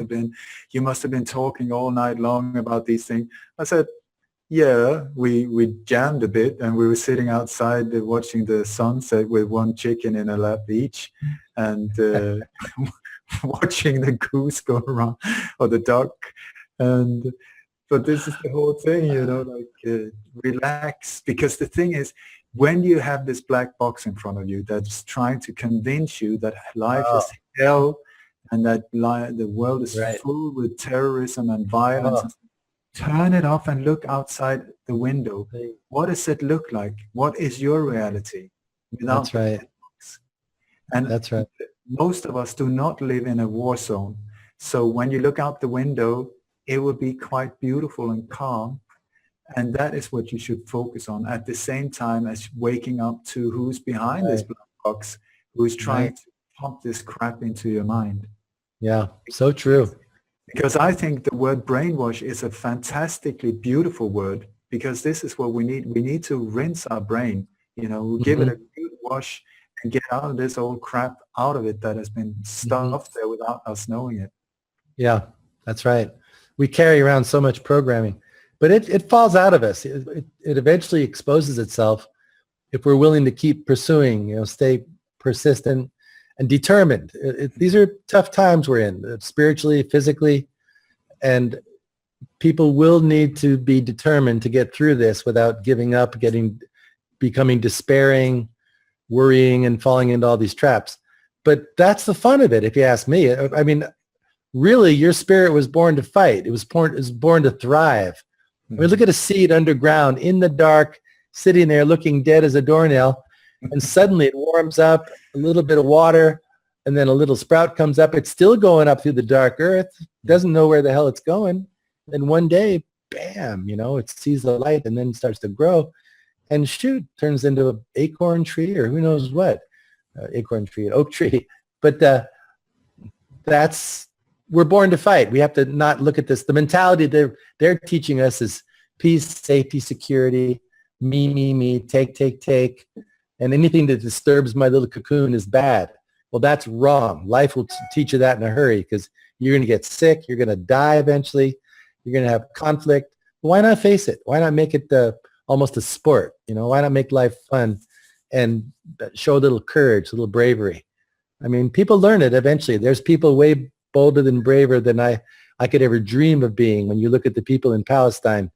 have been talking all night long about these things. I said, yeah, we jammed a bit, and we were sitting outside watching the sunset with one chicken in a lap each, and watching the goose go around, or the duck. But this is the whole thing, relax. Because the thing is, when you have this black box in front of you that's trying to convince you that life is hell, and that the world is full with terrorism and violence, turn it off and look outside the window. What does it look like? What is your reality? That's right. And that's right. Most of us do not live in a war zone. So when you look out the window, it will be quite beautiful and calm. And that is what you should focus on, at the same time as waking up to who's behind this black box, who's trying to pump this crap into your mind. Yeah, so true. Because I think the word brainwash is a fantastically beautiful word, because this is what we need. We need to rinse our brain, give it a good wash and get out of this old crap out of it that has been stuffed there without us knowing it. Yeah, that's right. We carry around so much programming, but it falls out of us. It eventually exposes itself if we're willing to keep pursuing, stay persistent and determined. These are tough times we're in, spiritually, physically, and people will need to be determined to get through this without giving up, becoming despairing, worrying, and falling into all these traps. But that's the fun of it, if you ask me. I mean, really, your spirit was born to fight. It was born to thrive. I mean, look at a seed underground in the dark, sitting there looking dead as a doornail, and suddenly it warms up, a little bit of water, and then a little sprout comes up. It's still going up through the dark earth, doesn't know where the hell it's going. And one day, bam, it sees the light and then starts to grow, and turns into an acorn tree, or who knows what, acorn tree, an oak tree. But we're born to fight. We have to not look at this. The mentality they're teaching us is peace, safety, security, me, take. And anything that disturbs my little cocoon is bad. Well, that's wrong. Life will teach you that in a hurry, because you're going to get sick. You're going to die eventually. You're going to have conflict. Why not face it? Why not make it almost a sport? Why not make life fun and show a little courage, a little bravery? I mean, people learn it eventually. There's people way bolder than braver than I I could ever dream of being. When you look at the people in Palestine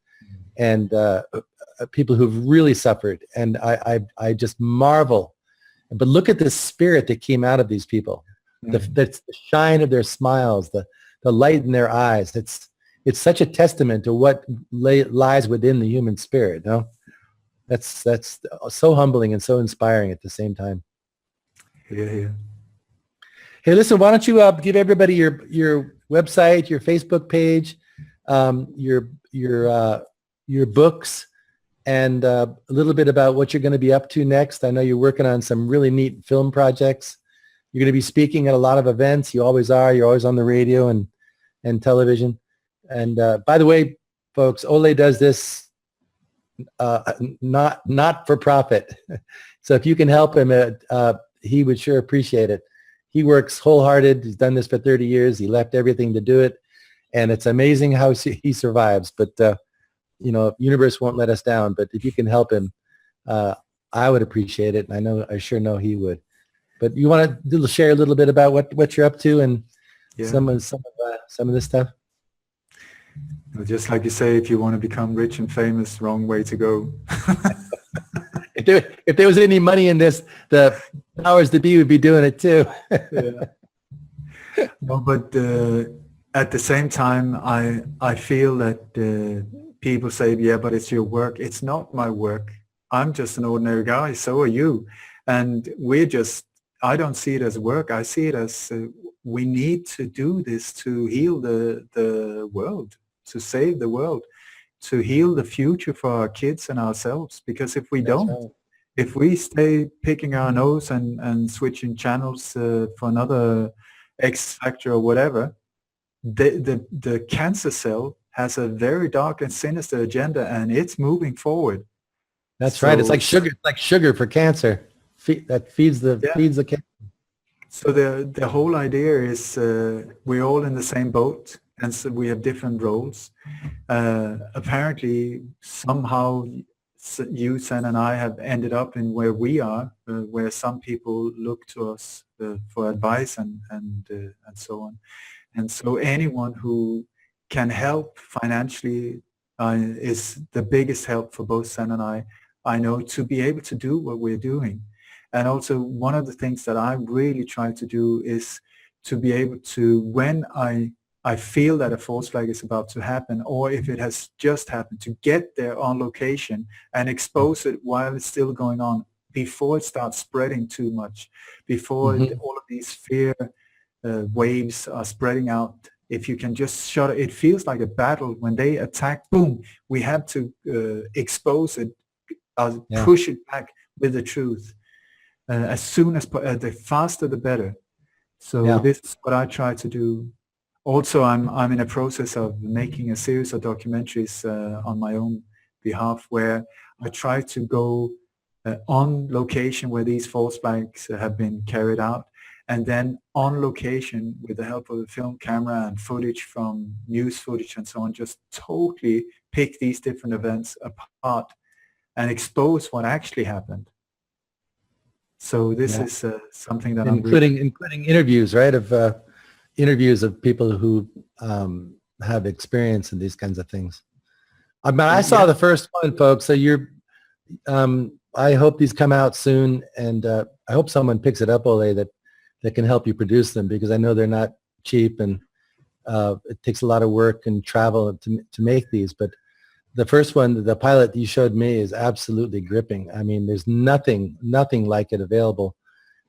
and people who've really suffered, and I just marvel. But look at the spirit that came out of these people, the shine of their smiles, the light in their eyes. It's such a testament to what lies within the human spirit. No, that's so humbling and so inspiring at the same time. Yeah. Hey, listen, why don't you give everybody your website, your Facebook page, your books, and a little bit about what you're going to be up to next. I know you're working on some really neat film projects. You're going to be speaking at a lot of events. You always are. You're always on the radio and television. And by the way, folks, Ole does this not for profit. So if you can help him, he would sure appreciate it. He works wholehearted. He's done this for 30 years. He left everything to do it. And it's amazing how he survives. But, universe won't let us down. But if you can help him, I would appreciate it. And I sure know he would. But you want to share a little bit about what you're up to and some of this stuff? Just like you say, if you want to become rich and famous, wrong way to go. If there was any money in this, the powers that be would be doing it too. No, but at the same time, I feel that people say, yeah, but it's your work. It's not my work. I'm just an ordinary guy. So are you. And I don't see it as work. I see it as we need to do this to heal the world, to save the world, to heal the future for our kids and ourselves. Because if we don't, if we stay picking our nose and switching channels for another X factor or whatever, the cancer cell has a very dark and sinister agenda, and it's moving forward. That's right. It's like sugar. It's like sugar for cancer. That feeds the cancer. So the whole idea is we're all in the same boat, and so we have different roles. Apparently, somehow, you, Zen, and I have ended up in where we are, where some people look to us for advice and so on. And so anyone who can help financially is the biggest help for both Zen and I know, to be able to do what we're doing. And also, one of the things that I really try to do is to be able to, when I feel that a false flag is about to happen, or if it has just happened, to get there on location and expose it while it's still going on, before it starts spreading too much, before all of these fear waves are spreading out. If you can just shut it, it feels like a battle. When they attack, boom, we have to expose it, push it back with the truth. As soon as, the faster the better. So this is what I try to do. Also, I'm in a process of making a series of documentaries on my own behalf, where I try to go on location where these false flags have been carried out, and then on location with the help of a film camera and footage from news footage and so on, just totally pick these different events apart and expose what actually happened. So this is something that including interviews, right? Of interviews of people who have experience in these kinds of things. I saw the first one, folks. So I hope these come out soon, and I hope someone picks it up, Ole, that can help you produce them, because I know they're not cheap, and it takes a lot of work and travel to make these. But the first one, the pilot you showed me, is absolutely gripping. I mean, there's nothing like it available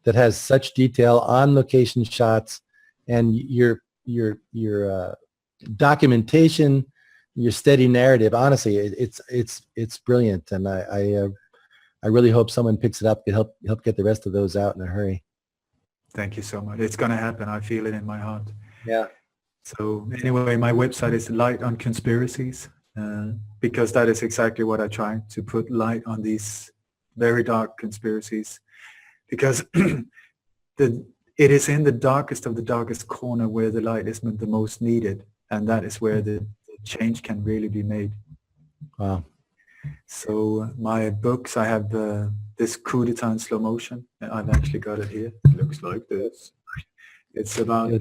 that has such detail, on location shots, and your documentation, your steady narrative. Honestly, it's brilliant, and I really hope someone picks it up to help get the rest of those out in a hurry. Thank you so much. It's going to happen. I feel it in my heart. Yeah. So anyway, my website is Light on Conspiracies, because that is exactly what I try to put light on, these very dark conspiracies, because it is in the darkest of the darkest corner where the light is the most needed, and that is where the change can really be made. Wow. So my books, I have this coup d'etat in slow motion. I've actually got it here. It looks like this. It's about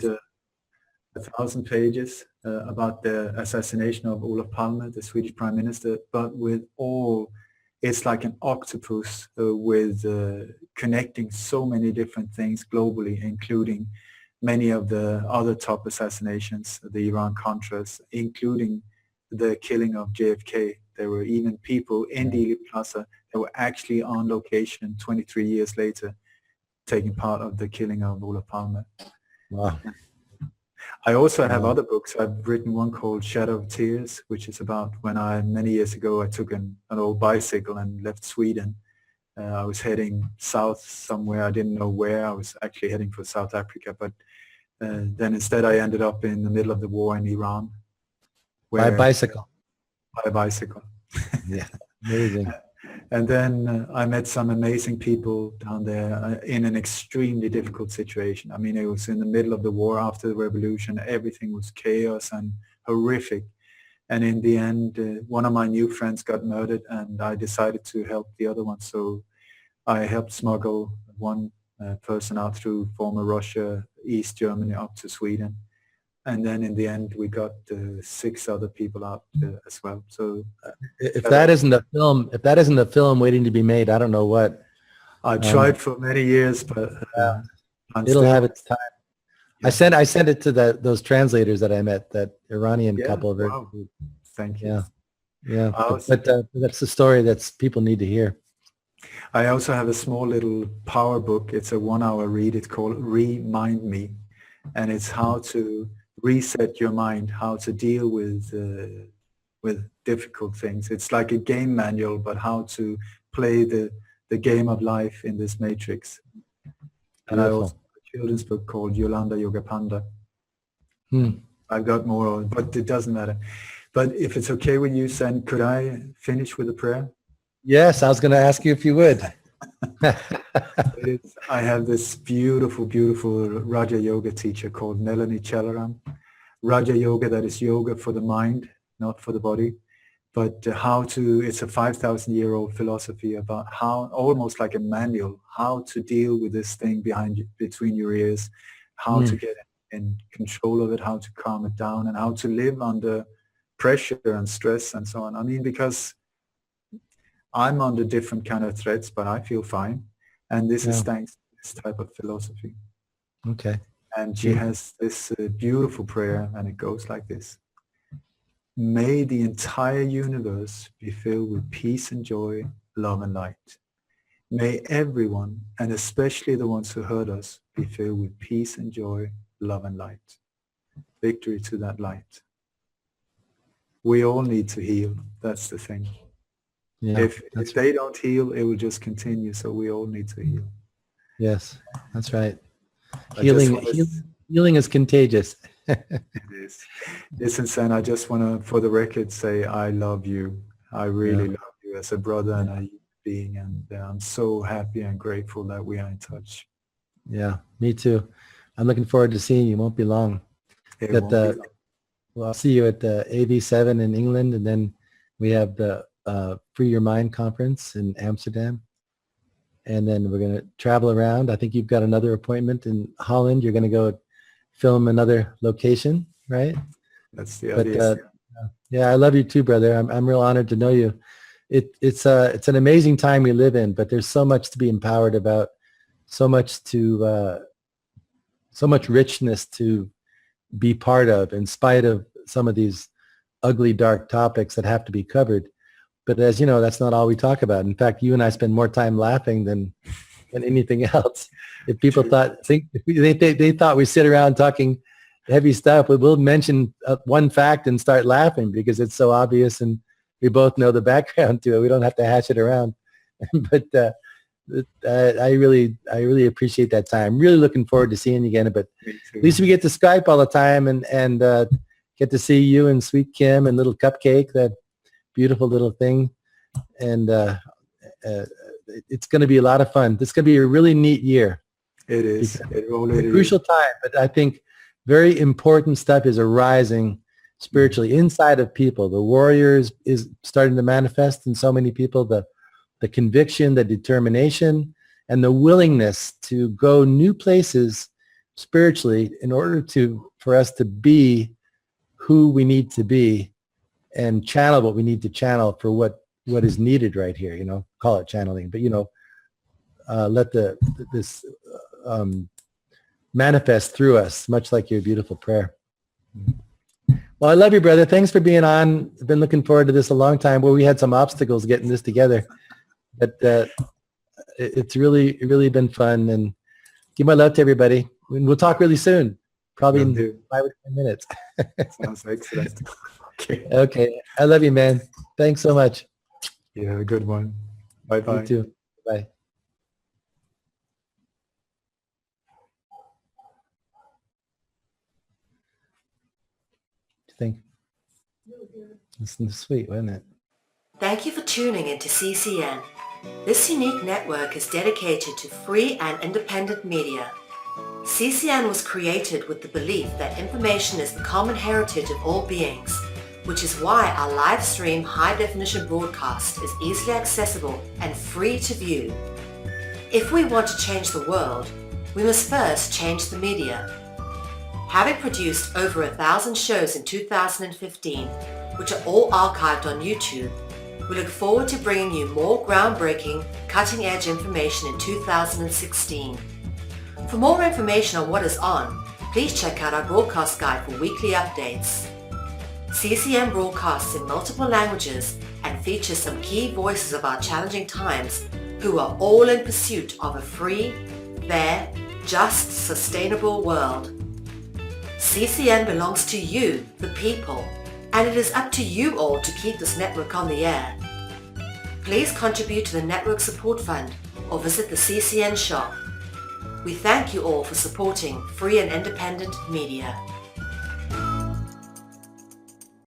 1,000 pages about the assassination of Olof Palme, the Swedish Prime Minister, but with all, it's like an octopus with connecting so many different things globally, including many of the other top assassinations, the Iran-Contras, including the killing of JFK. There were even people in Dealey Plaza that were actually on location 23 years later, taking part of the killing of Olof Palme. Wow. I also have other books. I've written one called Shadow of Tears, which is about when many years ago, I took an old bicycle and left Sweden. I was heading south somewhere. I didn't know where. I was actually heading for South Africa, but then instead I ended up in the middle of the war in Iran. By bicycle. By a bicycle. Yeah, amazing. And then I met some amazing people down there in an extremely difficult situation. I mean, it was in the middle of the war after the revolution. Everything was chaos and horrific. And in the end, one of my new friends got murdered, and I decided to help the other one. So I helped smuggle one person out through former Russia, East Germany, up to Sweden. And then in the end, we got 6 other people out as well. So if that isn't a film waiting to be made, I don't know what. I tried for many years, but it'll have its time. Yeah. I sent it to those translators that I met, that Iranian couple. Wow. Thank you. Yeah. But that's the story that people need to hear. I also have a small little power book. It's a 1-hour read. It's called Remind Me, and it's how to reset your mind, how to deal with difficult things. It's like a game manual, but how to play the game of life in this matrix. And I also have a children's book called Yolanda Yoga Panda. I've got more, but it doesn't matter. But if it's okay with you, Zen, could I finish with a prayer? Yes, I was going to ask you if you would. I have this beautiful, beautiful Raja Yoga teacher called Melanie Chelaram. Raja Yoga, that is yoga for the mind, not for the body. But it's a 5,000-year-old philosophy about how, almost like a manual, how to deal with this thing between your ears, how to get in control of it, how to calm it down, and how to live under pressure and stress and so on. I mean, because I'm under different kind of threats, but I feel fine. And this is thanks to this type of philosophy. Okay. And she has this beautiful prayer, and it goes like this. May the entire universe be filled with peace and joy, love and light. May everyone, and especially the ones who hurt us, be filled with peace and joy, love and light. Victory to that light. We all need to heal. That's the thing. Yeah, if they don't heal, it will just continue. So we all need to heal. Yes, that's right. Healing is contagious. It is. Listen, Sen, I just want to, for the record, say I love you. I really love you as a brother and a human being. And I'm so happy and grateful that we are in touch. Yeah, me too. I'm looking forward to seeing you. It won't be long. I'll see you at the AV7 in England, and then we have the Free Your Mind conference in Amsterdam. And then we're going to travel around. I think you've got another appointment in Holland. You're going to go film another location, right? That's the idea. Yeah, I love you too, brother. I'm real honored to know you. It's an amazing time we live in, but there's so much to be empowered about, so much richness to be part of, in spite of some of these ugly, dark topics that have to be covered. But as you know, that's not all we talk about. In fact, you and I spend more time laughing than anything else. If people they thought we sit around talking heavy stuff, we'll mention one fact and start laughing because it's so obvious, and we both know the background to it. We don't have to hash it around. But I really appreciate that time. I'm really looking forward to seeing you again. But at least we get to Skype all the time and get to see you and Sweet Kim and Little Cupcake, that beautiful little thing. And it's going to be a lot of fun. This is going to be a really neat year. It is. It's a crucial time, but I think very important stuff is arising spiritually inside of people. The warriors is starting to manifest in so many people, the conviction, the determination, and the willingness to go new places spiritually, in order for us to be who we need to be and channel what we need to channel for what is needed right here, call it channeling, but, let this manifest through us, much like your beautiful prayer. Well, I love you, brother. Thanks for being on. I've been looking forward to this a long time. Well, we had some obstacles getting this together, but it's really been fun. And give my love to everybody. We'll talk really soon, probably in 5 or 10 minutes. Sounds excellent. Okay. I love you, man. Thanks so much. Yeah, good one. Bye-bye. You too. Bye. Think it's sweet, wasn't it? Thank you for tuning into CCN. This unique network is dedicated to free and independent media. CCN was created with the belief that information is the common heritage of all beings, which is why our live stream high-definition broadcast is easily accessible and free to view. If we want to change the world, we must first change the media. Having produced over 1,000 shows in 2015, which are all archived on YouTube, we look forward to bringing you more groundbreaking, cutting-edge information in 2016. For more information on what is on, please check out our broadcast guide for weekly updates. CCN broadcasts in multiple languages and features some key voices of our challenging times who are all in pursuit of a free, fair, just, sustainable world. CCN belongs to you, the people, and it is up to you all to keep this network on the air. Please contribute to the Network Support Fund or visit the CCN shop. We thank you all for supporting free and independent media.